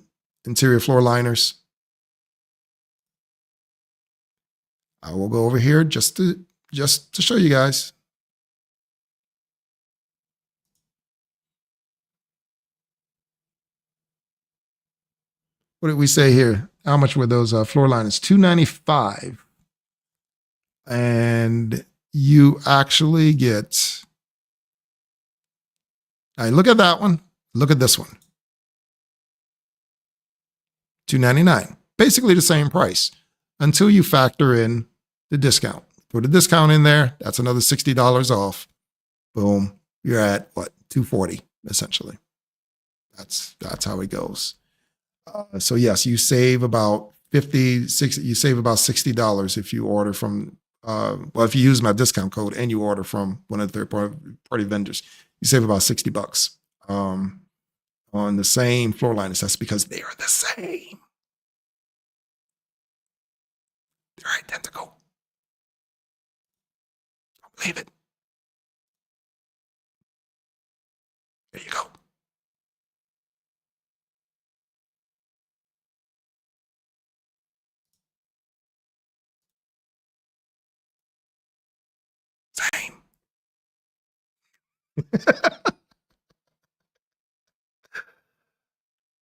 interior floor liners. I will go over here just to show you guys. What did we say here? How much were those floor liners? $295. And you actually get, all right, look at that one. Look at this one. $299. Basically the same price until you factor in the discount. Put a discount in there. That's another $60 off. Boom. You're at what? $240 essentially. That's how it goes. So yes, you save about $60. You save about $60 if you order from, well, if you use my discount code and you order from one of the third party vendors, you save about $60 on the same floor liners. That's because they are the same. They're identical. Don't believe it. There you go. Same.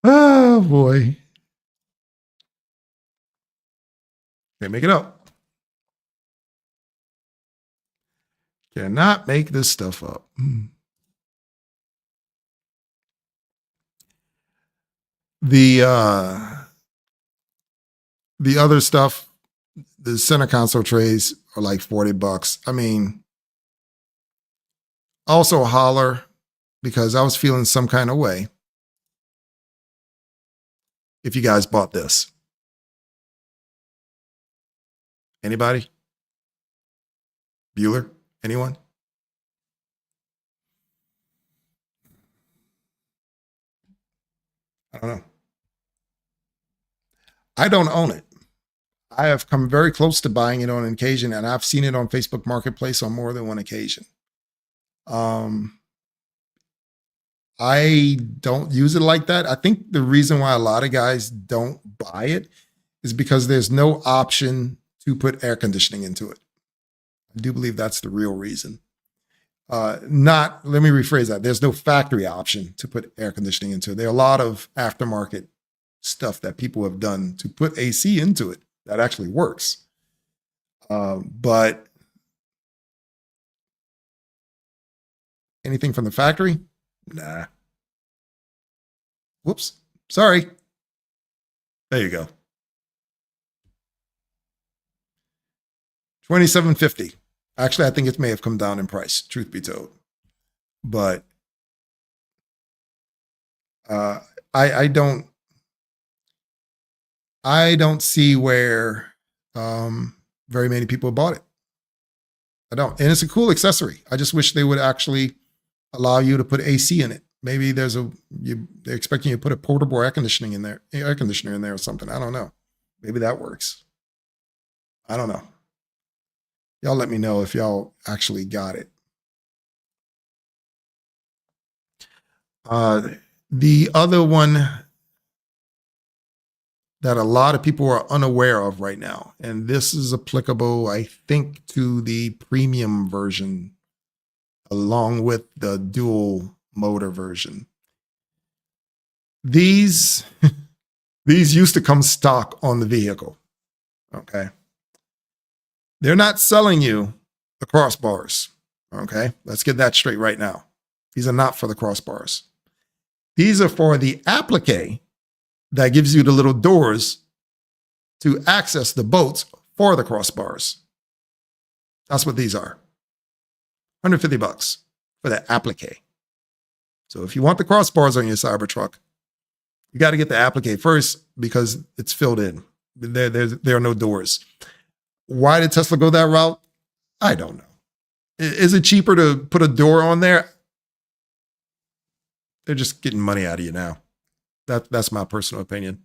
Oh boy. Can't make it up. Cannot make this stuff up. The The other stuff, the center console trays are like $40. I mean, also holler because I was feeling some kind of way if you guys bought this. Anybody? Bueller? Anyone? I don't know. I don't own it. I have come very close to buying it on an occasion, and I've seen it on Facebook Marketplace on more than one occasion. I don't use it like that. I think the reason why a lot of guys don't buy it is because there's no option to put air conditioning into it. I do believe that's the real reason. Let me rephrase that. There's no factory option to put air conditioning into it. There are a lot of aftermarket stuff that people have done to put AC into it that actually works. But anything from the factory? Nah. Whoops. Sorry. There you go. $27.50. Actually, I think it may have come down in price, truth be told. But I don't see where very many people bought it. I don't. And it's a cool accessory. I just wish they would actually allow you to put AC in it. Maybe they're expecting you to put a portable air conditioner in there or something. I don't know. Maybe that works. I don't know. Y'all let me know if y'all actually got it. The other one that a lot of people are unaware of right now, and this is applicable, I think, to the premium version along with the dual motor version. These used to come stock on the vehicle. Okay. They're not selling you the crossbars. Okay. Let's get that straight right now. These are not for the crossbars. These are for the applique that gives you the little doors to access the boats for the crossbars. That's what these are. $150 for that applique. So if you want the crossbars on your Cybertruck, you got to get the applique first because it's filled in. There are no doors. Why did Tesla go that route? I don't know. Is it cheaper to put a door on there? They're just getting money out of you now. That's my personal opinion.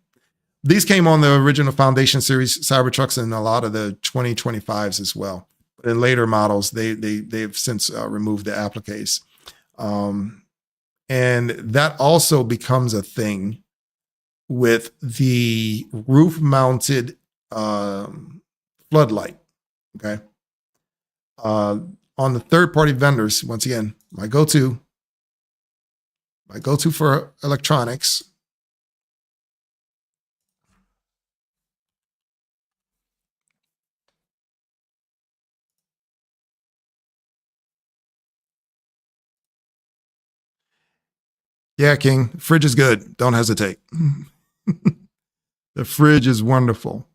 These came on the original Foundation Series Cybertrucks and a lot of the 2025s as well. But in later models, they've since removed the appliques. And that also becomes a thing with the roof-mounted floodlight. Okay. On the third-party vendors, once again, my go-to for electronics. Yeah, King, fridge is good. Don't hesitate. The fridge is wonderful.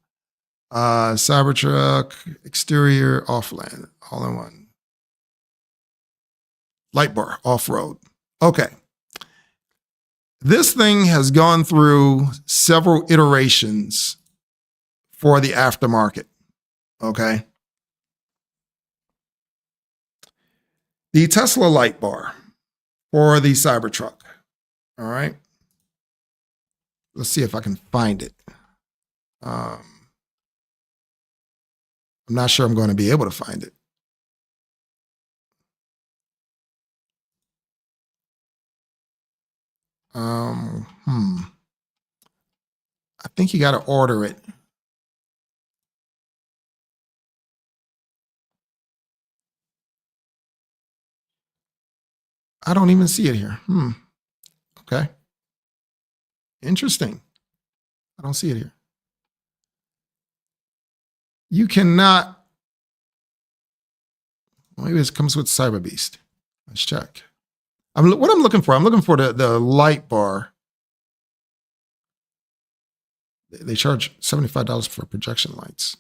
Cybertruck, exterior, off-land, all in one. Light bar, off-road. Okay. This thing has gone through several iterations for the aftermarket. Okay. The Tesla light bar for the Cybertruck. All right. Let's see if I can find it. I'm not sure I'm going to be able to find it. I think you got to order it. I don't even see it here. Okay. Interesting. I don't see it here. You cannot. Maybe it comes with Cyber Beast. Let's check. What I'm looking for the light bar They charge $75 for projection lights.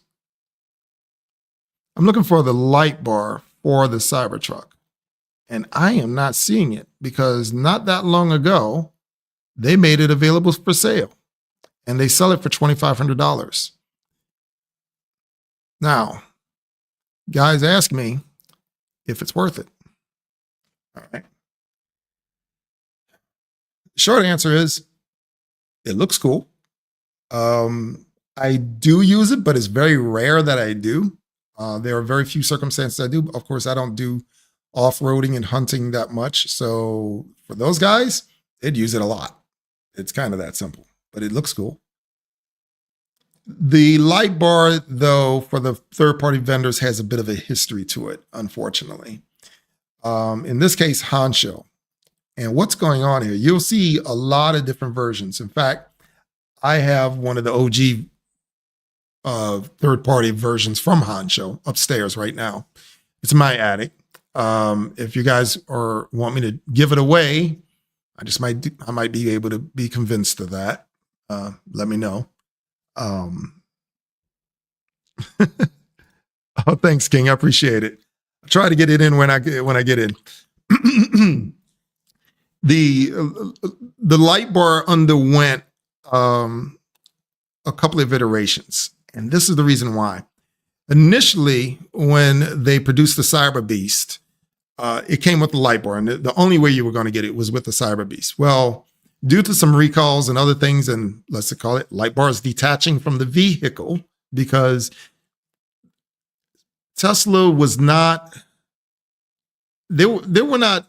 I'm looking for the light bar for the Cybertruck, and I am not seeing it because not that long ago, they made it available for sale and they sell it for $2,500. Now, guys ask me if it's worth it. All right. Short answer is it looks cool. I do use it, but it's very rare that I do. There are very few circumstances I do. Of course, I don't do off-roading and hunting that much. So for those guys, they'd use it a lot. It's kind of that simple, but it looks cool. The light bar, though, for the third-party vendors has a bit of a history to it, unfortunately. In this case, Honcho. And what's going on here? You'll see a lot of different versions. In fact, I have one of the OG third-party versions from Honcho upstairs right now. It's in my attic. If you guys want me to give it away, I might be able to be convinced of that. Let me know. Oh, thanks, King. I appreciate it. I try to get it in when I get in. The light bar underwent a couple of iterations, and this is the reason why. Initially, when they produced the Cyber Beast, it came with the light bar, and the only way you were going to get it was with the Cyber Beast. Well, due to some recalls and other things, and let's call it light bars detaching from the vehicle, because Tesla was not, they were not,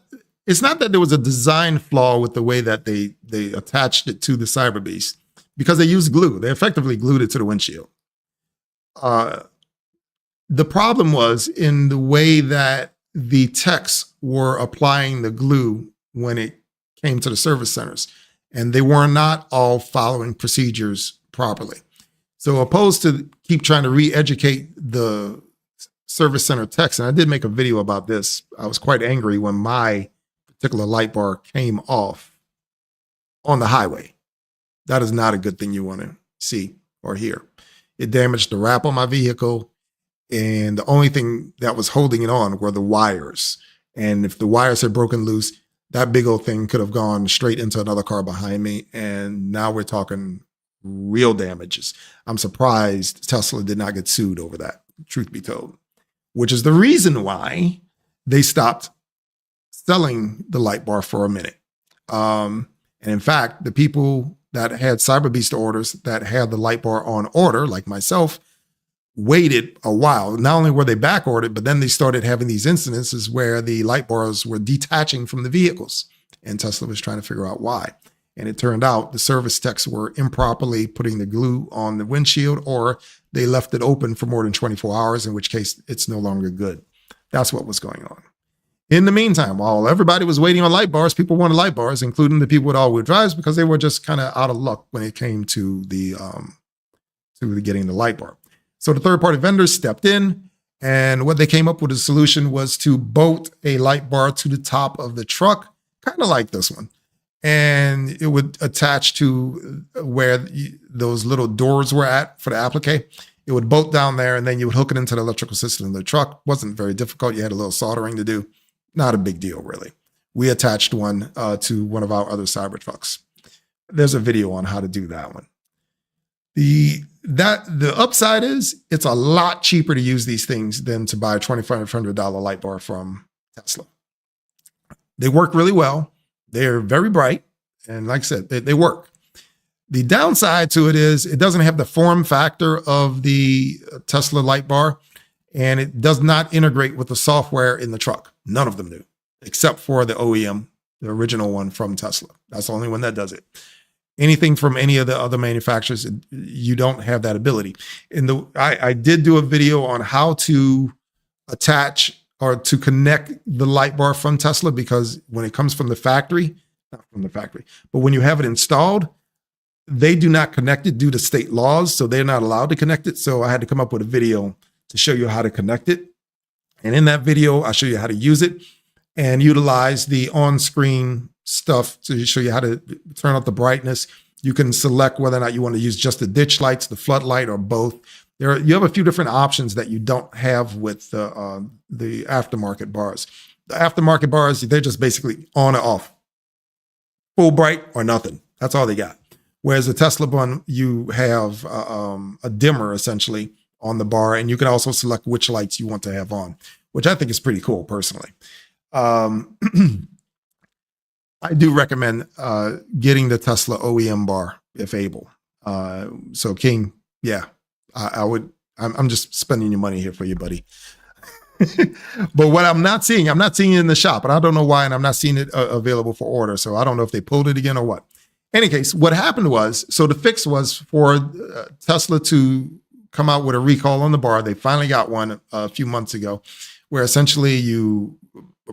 it's not that there was a design flaw with the way that they attached it to the Cyber Beast, because they used glue. They effectively glued it to the windshield. The problem was in the way that the techs were applying the glue when it came to the service centers, and they were not all following procedures properly. So opposed to keep trying to re-educate the service center techs, and I did make a video about this. I was quite angry when my particular light bar came off on the highway. That is not a good thing you want to see or hear. It damaged the wrap on my vehicle, and the only thing that was holding it on were the wires. And if the wires had broken loose, that big old thing could have gone straight into another car behind me. And now we're talking real damages. I'm surprised Tesla did not get sued over that, truth be told, which is the reason why they stopped selling the light bar for a minute. And in fact, the people that had Cyber Beast orders that had the light bar on order, like myself, waited a while. Not only were they back ordered, but then they started having these incidences where the light bars were detaching from the vehicles, and Tesla was trying to figure out why. And it turned out the service techs were improperly putting the glue on the windshield, or they left it open for more than 24 hours, in which case it's no longer good. That's what was going on. In the meantime, while everybody was waiting on light bars, people wanted light bars, including the people with all-wheel drives, because they were just kind of out of luck when it came to the getting the light bar. So the third-party vendors stepped in, and what they came up with a solution was to bolt a light bar to the top of the truck, kind of like this one. And it would attach to where those little doors were at for the applique. It would bolt down there, and then you would hook it into the electrical system of the truck. Wasn't very difficult. You had a little soldering to do. Not a big deal, really. We attached one to one of our other Cybertrucks. There's a video on how to do that one. The upside is it's a lot cheaper to use these things than to buy a $2,500 light bar from Tesla. They work really well. They're very bright. And like I said, they work. The downside to it is it doesn't have the form factor of the Tesla light bar, and it does not integrate with the software in the truck. None of them do, except for the OEM, the original one from Tesla. That's the only one that does it. Anything from any of the other manufacturers, you don't have that ability. I did do a video on how to attach or to connect the light bar from Tesla, because when it comes from the factory, not from the factory, but when you have it installed, they do not connect it due to state laws. So they're not allowed to connect it. So I had to come up with a video to show you how to connect it. And in that video, I show you how to use it and utilize the on-screen stuff to show you how to turn up the brightness, You can select whether or not you want to use just the ditch lights, the floodlight, or both. You have a few different options that you don't have with the aftermarket bars. The aftermarket bars, they're just basically on or off, full bright or nothing. That's all they got. Whereas the Tesla one, you have a dimmer essentially on the bar, and you can also select which lights you want to have on, which I think is pretty cool personally. I do recommend getting the Tesla OEM bar if able. So King, yeah, I would. I'm just spending your money here for you, buddy. But what I'm not seeing it in the shop, and I don't know why, and I'm not seeing it available for order. So I don't know if they pulled it again or what. In any case, what happened was, so the fix was for Tesla to come out with a recall on the bar. They finally got one a few months ago, where essentially you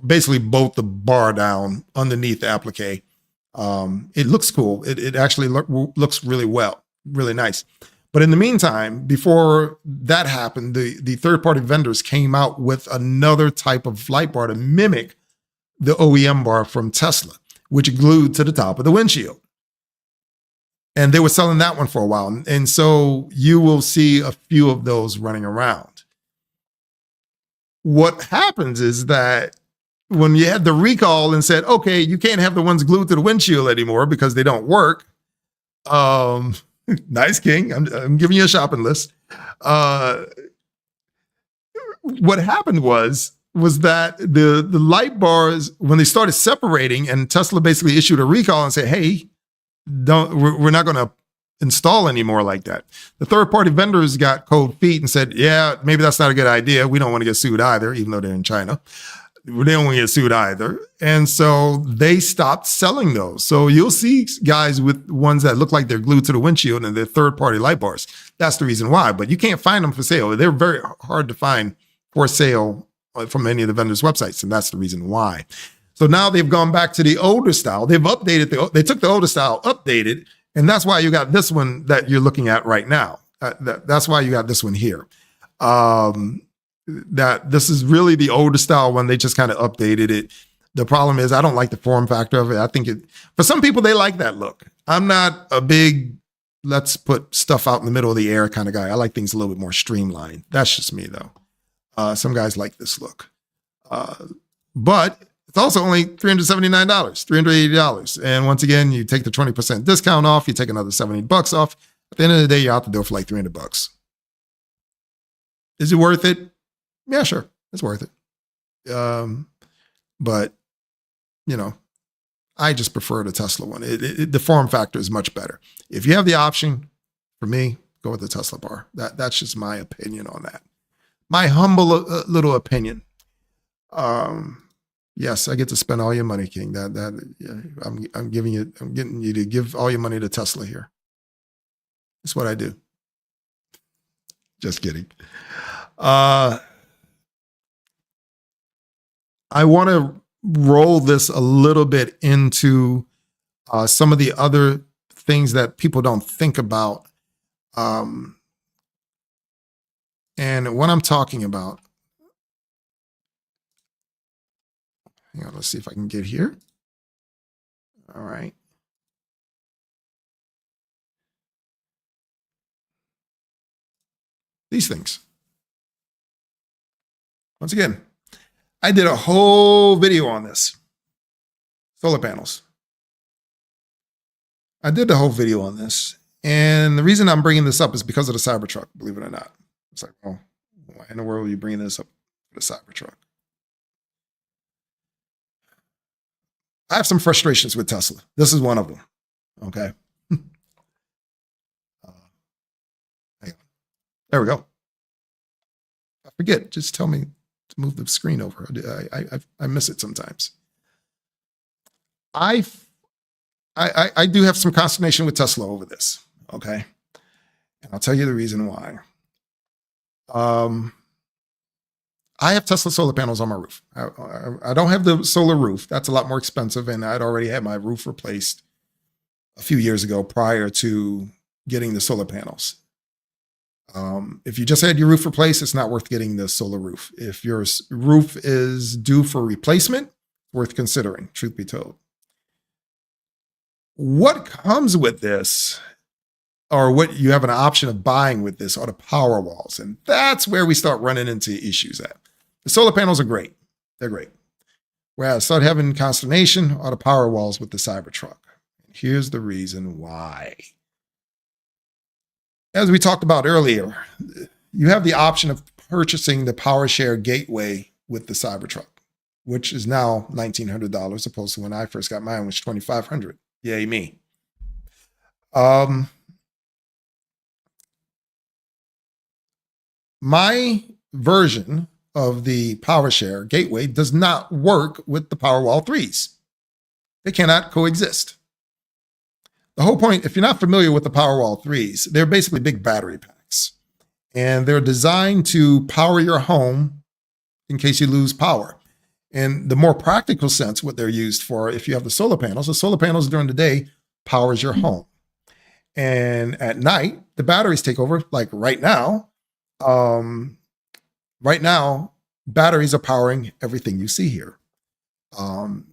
basically bolt the bar down underneath the applique. It looks cool. It actually looks really well, really nice. But in the meantime, before that happened, the third-party vendors came out with another type of light bar to mimic the OEM bar from Tesla, which glued to the top of the windshield. And they were selling that one for a while. And so you will see a few of those running around. What happens is that when you had the recall and said, okay, you can't have the ones glued to the windshield anymore because they don't work. Nice, King. I'm giving you a shopping list. What happened was that the light bars, when they started separating, and Tesla basically issued a recall and said, hey, we're not going to install anymore like that. The third-party vendors got cold feet and said, yeah, maybe that's not a good idea. We don't want to get sued either, even though they're in China. They don't want to get sued either. And so they stopped selling those. So you'll see guys with ones that look like they're glued to the windshield and they're third-party light bars. That's the reason why. But you can't find them for sale. They're very hard to find for sale from any of the vendors' websites, and that's the reason why. So now they've gone back to the older style. They've updated they took the older style, updated, and that's why you got this one that you're looking at right now. That's why you got this one here. That this is really the older style one. They just kind of updated it. The problem is I don't like the form factor of it. I think for some people, they like that look. I'm not a big, let's put stuff out in the middle of the air kind of guy. I like things a little bit more streamlined. That's just me though. Some guys like this look. But it's also only $379, $380. And once again, you take the 20% discount off, you take another $70 off. At the end of the day, you're out the door for like $300. Is it worth it? Yeah, sure. It's worth it. But, you know, I just prefer the Tesla one. The form factor is much better. If you have the option, for me, go with the Tesla bar. That's just my opinion on that. My humble little opinion. Yes, I get to spend all your money, King. I'm getting you to give all your money to Tesla here. That's what I do. Just kidding. I want to roll this a little bit into some of the other things that people don't think about. And what I'm talking about, hang on, let's see if I can get here. All right. These things. Once again, I did a whole video on this. Solar panels. I did the whole video on this. And the reason I'm bringing this up is because of the Cybertruck, believe it or not. It's like, oh, why in the world are you bringing this up for the Cybertruck? I have some frustrations with Tesla. This is one of them. Okay. There we go. I forget. Just tell me to move the screen over. I miss it sometimes. I do have some consternation with Tesla over this. Okay. And I'll tell you the reason why. I have Tesla solar panels on my roof. I don't have the solar roof. That's a lot more expensive. And I'd already had my roof replaced a few years ago prior to getting the solar panels. If you just had your roof replaced, it's not worth getting the solar roof. If your roof is due for replacement, worth considering, truth be told. What comes with this, or what you have an option of buying with this, are the power walls. And that's where we start running into issues at. The solar panels are great. They're great. Where I start having consternation are the power walls with the Cybertruck. Here's the reason why. As we talked about earlier, you have the option of purchasing the PowerShare gateway with the Cybertruck, which is now $1,900 opposed to when I first got mine, which was $2,500. Yay me. My version of the PowerShare gateway does not work with the Powerwall 3s. They cannot coexist. The whole point, if you're not familiar with the Powerwall 3s, they're basically big battery packs. And they're designed to power your home in case you lose power. In the more practical sense, what they're used for, if you have the solar panels during the day powers your home. And at night, the batteries take over, like right now. Right now, batteries are powering everything you see here.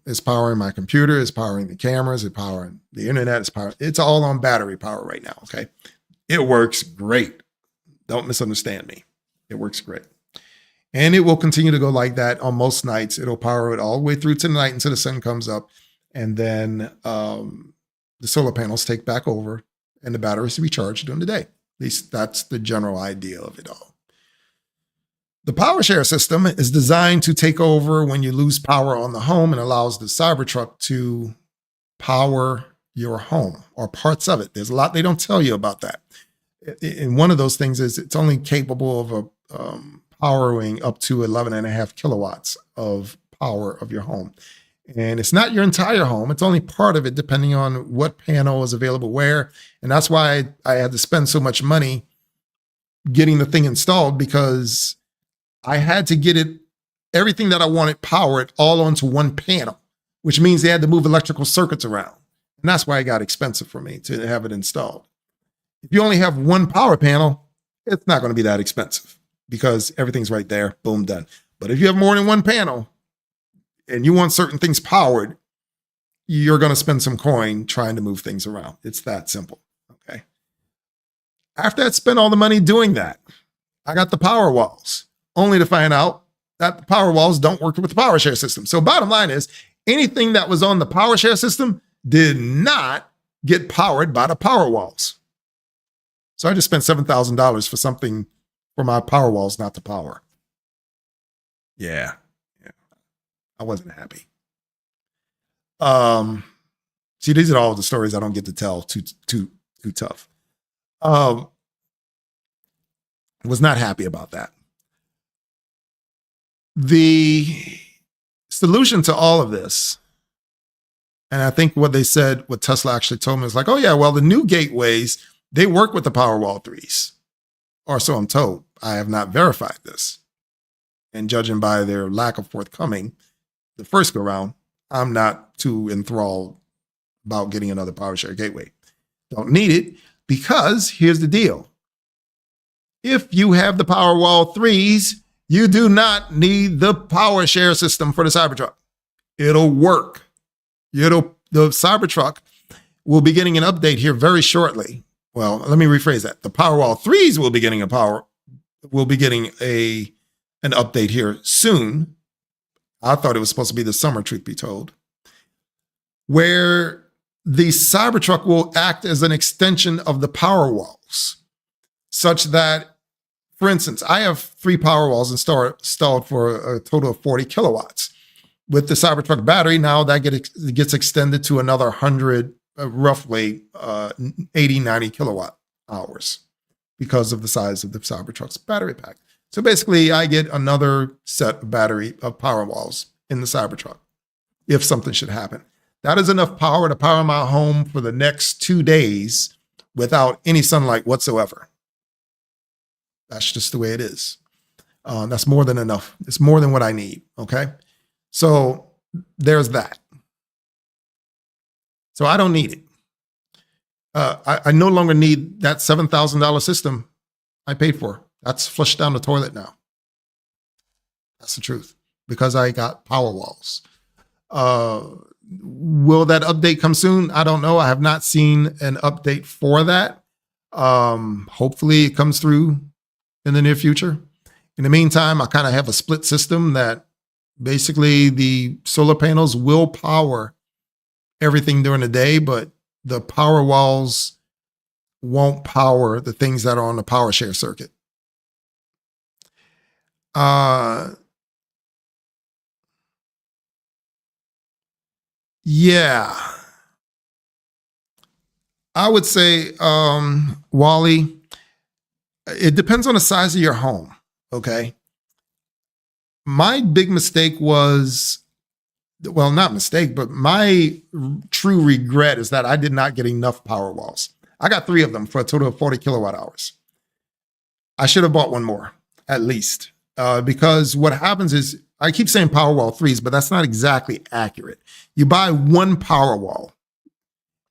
It's powering my computer, it's powering the cameras, it's powering the internet, it's all on battery power right now, okay? It works great. Don't misunderstand me. It works great. And it will continue to go like that on most nights. It'll power it all the way through to the night until the sun comes up. And then the solar panels take back over and the batteries to be charged during the day. At least that's the general idea of it all. The PowerShare system is designed to take over when you lose power on the home and allows the Cybertruck to power your home or parts of it. There's a lot they don't tell you about that. And one of those things is it's only capable of powering up to 11.5 kilowatts of power of your home. And it's not your entire home. It's only part of it, depending on what panel is available where. And that's why I had to spend so much money getting the thing installed, because I had to get it, everything that I wanted powered all onto one panel, which means they had to move electrical circuits around. And that's why it got expensive for me to have it installed. If you only have one power panel, it's not going to be that expensive because everything's right there, boom, done. But if you have more than one panel and you want certain things powered, you're going to spend some coin trying to move things around. It's that simple, okay? After I spent all the money doing that, I got the power walls, only to find out that the power walls don't work with the PowerShare system. So bottom line is, anything that was on the PowerShare system did not get powered by the power walls. So I just spent $7,000 for something for my power walls not to power. Yeah. I wasn't happy. See, these are all the stories I don't get to tell. Too tough. Was not happy about that. The solution to all of this, and I think what they said, what Tesla actually told me, is like, oh yeah, well, the new gateways, they work with the Powerwall 3s. Or so I'm told. I have not verified this. And judging by their lack of forthcoming, the first go round, I'm not too enthralled about getting another PowerShare gateway. Don't need it, because here's the deal. If you have the Powerwall 3s, you do not need the PowerShare system for the Cybertruck. It'll work. The Cybertruck will be getting an update here very shortly. Well, let me rephrase that. The Powerwall 3s will be getting an update here soon. I thought it was supposed to be the summer, truth be told, where the Cybertruck will act as an extension of the Powerwalls, such that, for instance, I have 3 Powerwalls installed for a total of 40 kilowatts. With the Cybertruck battery, now that gets extended to another 100, roughly 80, 90 kilowatt hours because of the size of the Cybertruck's battery pack. So basically, I get another set of Powerwalls in the Cybertruck if something should happen. That is enough power to power my home for the next 2 days without any sunlight whatsoever. That's just the way it is. That's more than enough. It's more than what I need, okay? So there's that. So I don't need it. I no longer need that $7,000 system I paid for. That's flushed down the toilet now. That's the truth, because I got power walls. Will that update come soon? I don't know. I have not seen an update for that. Hopefully it comes through in the near future. In the meantime, I kind of have a split system that basically the solar panels will power everything during the day, but the power walls won't power the things that are on the power share circuit. Yeah, I would say, Wally, it depends on the size of your home. Okay. My big mistake was, well, not mistake, but my true regret is that I did not get enough power walls. I got 3 of them for a total of 40 kilowatt hours. I should have bought one more, at least, because what happens is, I keep saying Powerwall 3s, but that's not exactly accurate. You buy one Powerwall,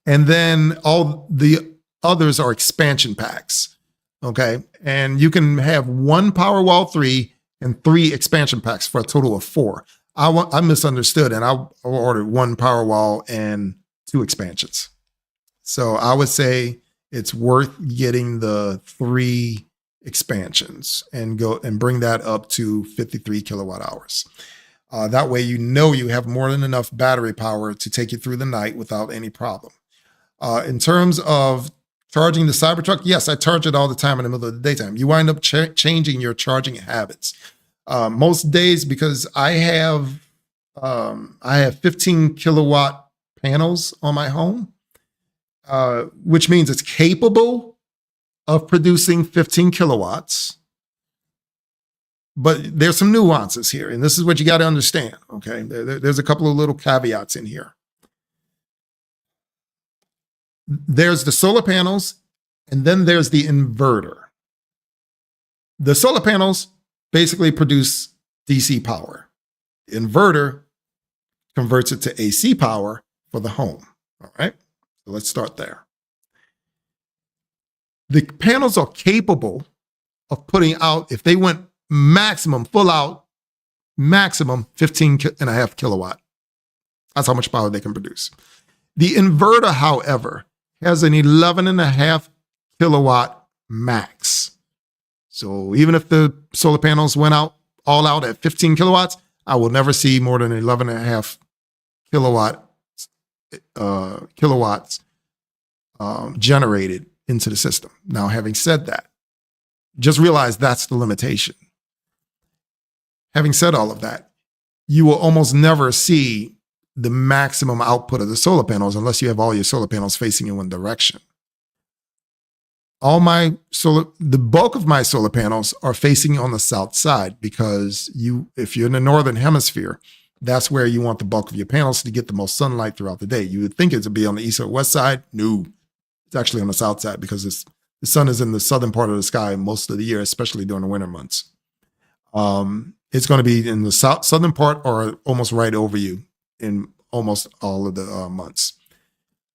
and then all the others are expansion packs, okay? And you can have one Powerwall 3 and 3 expansion packs for a total of 4. I misunderstood, and I ordered one Powerwall and 2 expansions. So I would say it's worth getting the 3 expansions and go and bring that up to 53 kilowatt hours. That way, you have more than enough battery power to take you through the night without any problem. In terms of charging the Cybertruck, yes, I charge it all the time in the middle of the daytime. You wind up changing your charging habits. Most days, because I have 15 kilowatt panels on my home, which means it's capable of producing 15 kilowatts. But there's some nuances here, and this is what you got to understand, okay? There's a couple of little caveats in here. There's the solar panels, and then there's the inverter. The solar panels basically produce DC power. The inverter converts it to AC power for the home, all right? So let's start there. The panels are capable of putting out, if they went maximum, full out, maximum 15.5 kilowatt. That's how much power they can produce. The inverter, however, has an 11.5 kilowatt max. So even if the solar panels went out all out at 15 kilowatts, I will never see more than 11.5 kilowatts generated into the system. Now, having said that, just realize that's the limitation. Having said all of that, you will almost never see the maximum output of the solar panels unless you have all your solar panels facing in one direction. The bulk of my solar panels are facing on the south side because if you're in the northern hemisphere, that's where you want the bulk of your panels to get the most sunlight throughout the day. You would think it would be on the east or west side. No, it's actually on the south side because the sun is in the southern part of the sky most of the year, especially during the winter months. It's going to be in the southern part or almost right over you in almost all of the months.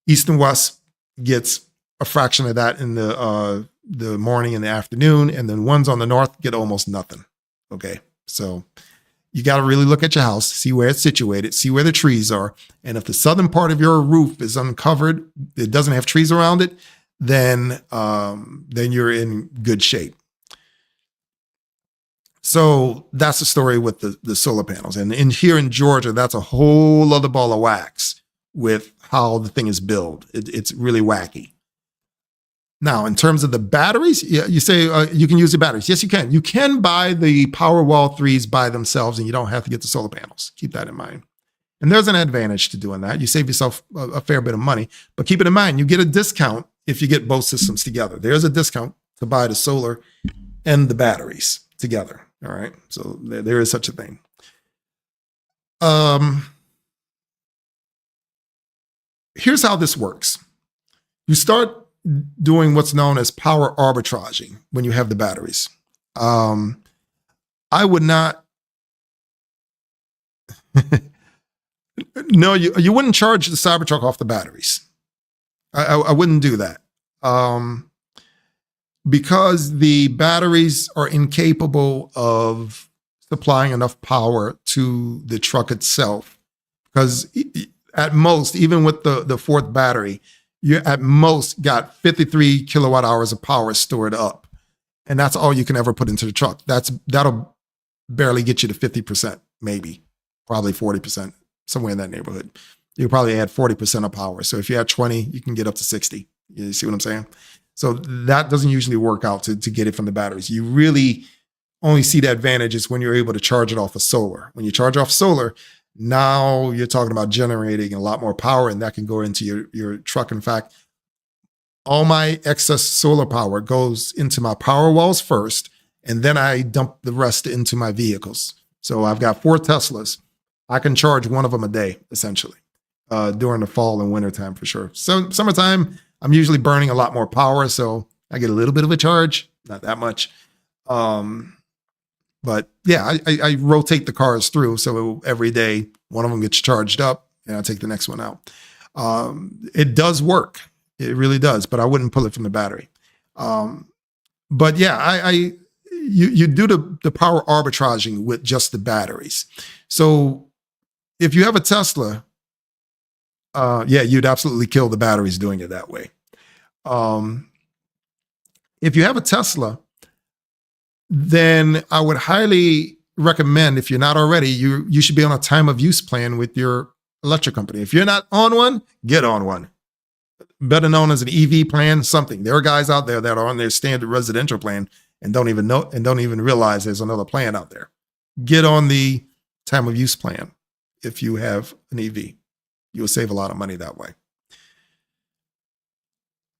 East and west gets a fraction of that in the morning and the afternoon, and then ones on the north get almost nothing. Okay, so you got to really look at your house, see where it's situated, see where the trees are, and if the southern part of your roof is uncovered, it doesn't have trees around it, then you're in good shape. So that's the story with the solar panels. And here in Georgia, that's a whole other ball of wax with how the thing is built. It's really wacky. Now, in terms of the batteries, you say you can use the batteries. Yes, you can. You can buy the Powerwall 3s by themselves, and you don't have to get the solar panels. Keep that in mind. And there's an advantage to doing that. You save yourself a fair bit of money. But keep it in mind, you get a discount if you get both systems together. There's a discount to buy the solar and the batteries together. All right. So there is such a thing. Here's how this works. You start doing what's known as power arbitraging when you have the batteries. I would not. No, you wouldn't charge the Cybertruck off the batteries. I wouldn't do that. Because the batteries are incapable of supplying enough power to the truck itself. Because at most, even with the fourth battery, you at most got 53 kilowatt hours of power stored up. And that's all you can ever put into the truck. That'll barely get you to 50%, maybe, probably 40%, somewhere in that neighborhood. You'll probably add 40% of power. So if you add 20, you can get up to 60. You see what I'm saying? So that doesn't usually work out to get it from the batteries. You really only see the advantages when you're able to charge it off of solar. When you charge off solar, now you're talking about generating a lot more power, and that can go into your truck. In fact, all my excess solar power goes into my power walls first, and then I dump the rest into my vehicles. So I've got 4 Teslas. I can charge one of them a day, essentially, during the fall and winter time for sure. So summertime, I'm usually burning a lot more power, so I get a little bit of a charge, not that much. But yeah, I rotate the cars through. So every day, one of them gets charged up and I take the next one out. It does work. It really does, but I wouldn't pull it from the battery. But yeah, you do the power arbitraging with just the batteries. So if you have a Tesla, yeah, you'd absolutely kill the batteries doing it that way. If you have a Tesla, then I would highly recommend, if you're not already, you should be on a time of use plan with your electric company. If you're not on one, get on one. Better known as an EV plan, something. There are guys out there that are on their standard residential plan and don't even know and don't even realize there's another plan out there. Get on the time of use plan if you have an EV. You'll save a lot of money that way.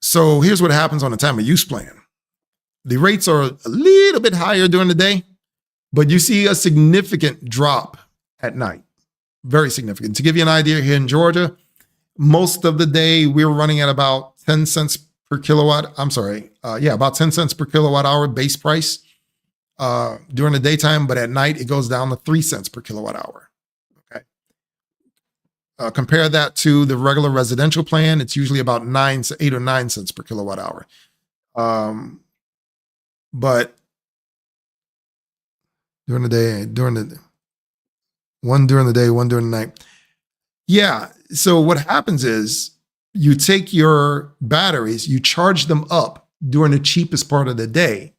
So here's what happens on the time of use plan. The rates are a little bit higher during the day, but you see a significant drop at night. Very significant. To give you an idea, here in Georgia, most of the day we're running at about 10 cents per kilowatt. I'm sorry. About 10 cents per kilowatt hour base price during the daytime, but at night it goes down to 3 cents per kilowatt hour. Okay. Compare that to the regular residential plan. It's usually about 8 or 9 cents per kilowatt hour. But during the day, one during the day, one during the night. Yeah. So what happens is you take your batteries, you charge them up during the cheapest part of the day,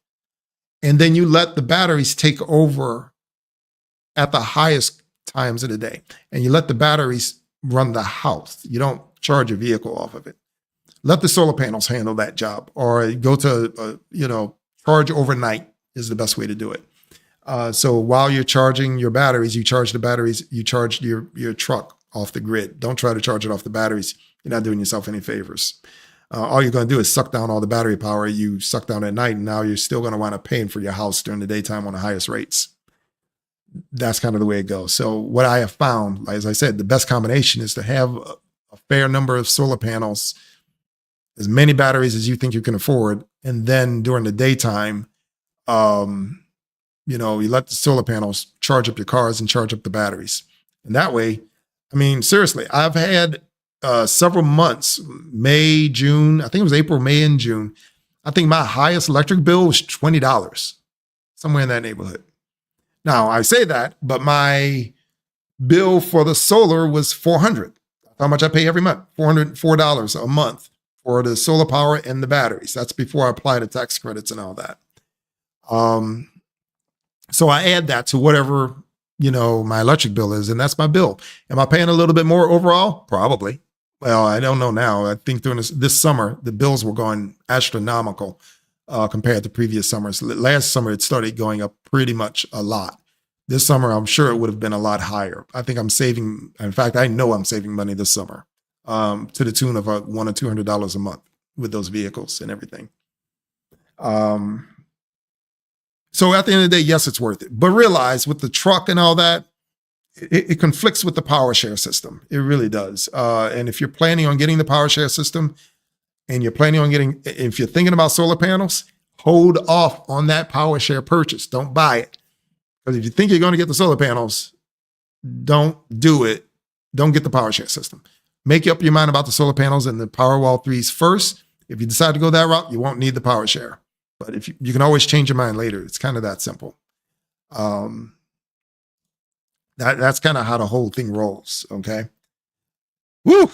and then you let the batteries take over at the highest times of the day. And you let the batteries run the house. You don't charge your vehicle off of it. Let the solar panels handle that job, or go to, charge overnight is the best way to do it. So while you're charging your batteries, you charge the batteries, you charge your truck off the grid. Don't try to charge it off the batteries. You're not doing yourself any favors. All you're going to do is suck down all the battery power you suck down at night, and now you're still going to wind up paying for your house during the daytime on the highest rates. That's kind of the way it goes. So what I have found, as I said, the best combination is to have a fair number of solar panels, as many batteries as you think you can afford, and then during the daytime, you let the solar panels charge up your cars and charge up the batteries. And that way, I mean, seriously, I've had several months, May, June, I think it was April, May, and June. I think my highest electric bill was $20, somewhere in that neighborhood. Now, I say that, but my bill for the solar was $400. How much I pay every month? $404 a month for the solar power and the batteries. That's before I apply the tax credits and all that. So I add that to whatever, my electric bill is, and that's my bill. Am I paying a little bit more overall? Probably. Well, I don't know now. I think during this summer, the bills were going astronomical compared to previous summers. Last summer, it started going up pretty much a lot. This summer, I'm sure it would have been a lot higher. I think I'm saving. In fact, I know I'm saving money this summer to the tune of $100 or $200 a month with those vehicles and everything. So at the end of the day, yes, it's worth it. But realize with the truck and all that, it conflicts with the power share system. It really does. And if you're planning on getting the power share system, and you're planning on if you're thinking about solar panels, hold off on that power share purchase. Don't buy it. Because if you think you're going to get the solar panels, don't do it. Don't get the power share system. Make up your mind about the solar panels and the Powerwall 3s first. If you decide to go that route, you won't need the power share. But if you can always change your mind later. It's kind of that simple. That's kind of how the whole thing rolls, okay? Woo!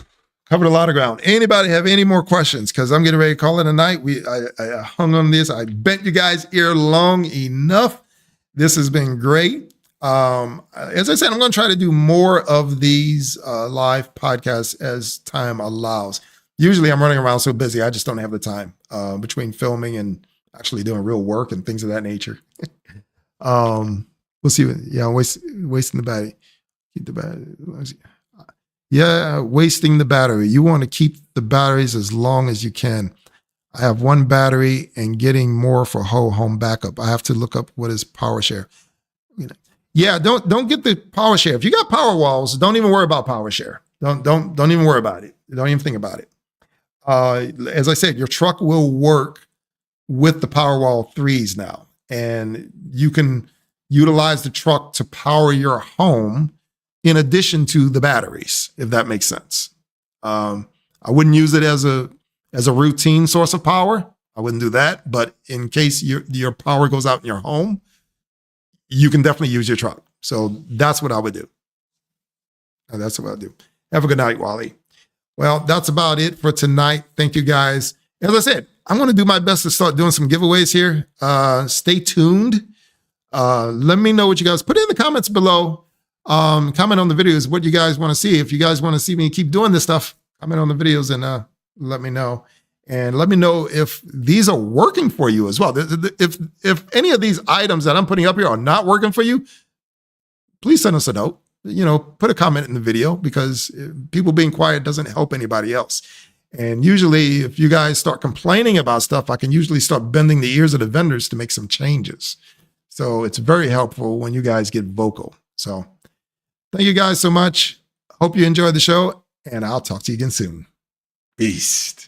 Covered a lot of ground. Anybody have any more questions? Because I'm getting ready to call it a night. I hung on this. I bet you guys ear long enough. This has been great. As I said, I'm going to try to do more of these live podcasts as time allows. Usually I'm running around so busy, I just don't have the time between filming and actually doing real work and things of that nature. We'll see. Yeah, wasting the battery. Keep the battery. Yeah, wasting the battery. You want to keep the batteries as long as you can. I have one battery and getting more for whole home backup. I have to look up what is power share. Yeah, don't get the power share. If you got power walls, don't even worry about power share. Don't even worry about it. Don't even think about it. As I said, your truck will work with the Powerwall 3s now, and you can utilize the truck to power your home in addition to the batteries, if that makes sense. I wouldn't use it as a routine source of power. I wouldn't do that. But in case your power goes out in your home, you can definitely use your truck. So that's what I would do. That's what I do. Have a good night, Wally. Well, that's about it for tonight. Thank you, guys. As I said, I'm going to do my best to start doing some giveaways here. Stay tuned. Let me know what you guys put in the comments below. Comment on the videos what you guys want to see. If you guys want to see me keep doing this stuff, comment on the videos and let me know. And let me know if these are working for you as well. If any of these items that I'm putting up here are not working for you, please send us a note. Put a comment in the video, because people being quiet doesn't help anybody else. And usually if you guys start complaining about stuff, I can usually start bending the ears of the vendors to make some changes. So it's very helpful when you guys get vocal. So thank you guys so much. Hope you enjoyed the show, and I'll talk to you again soon. Peace.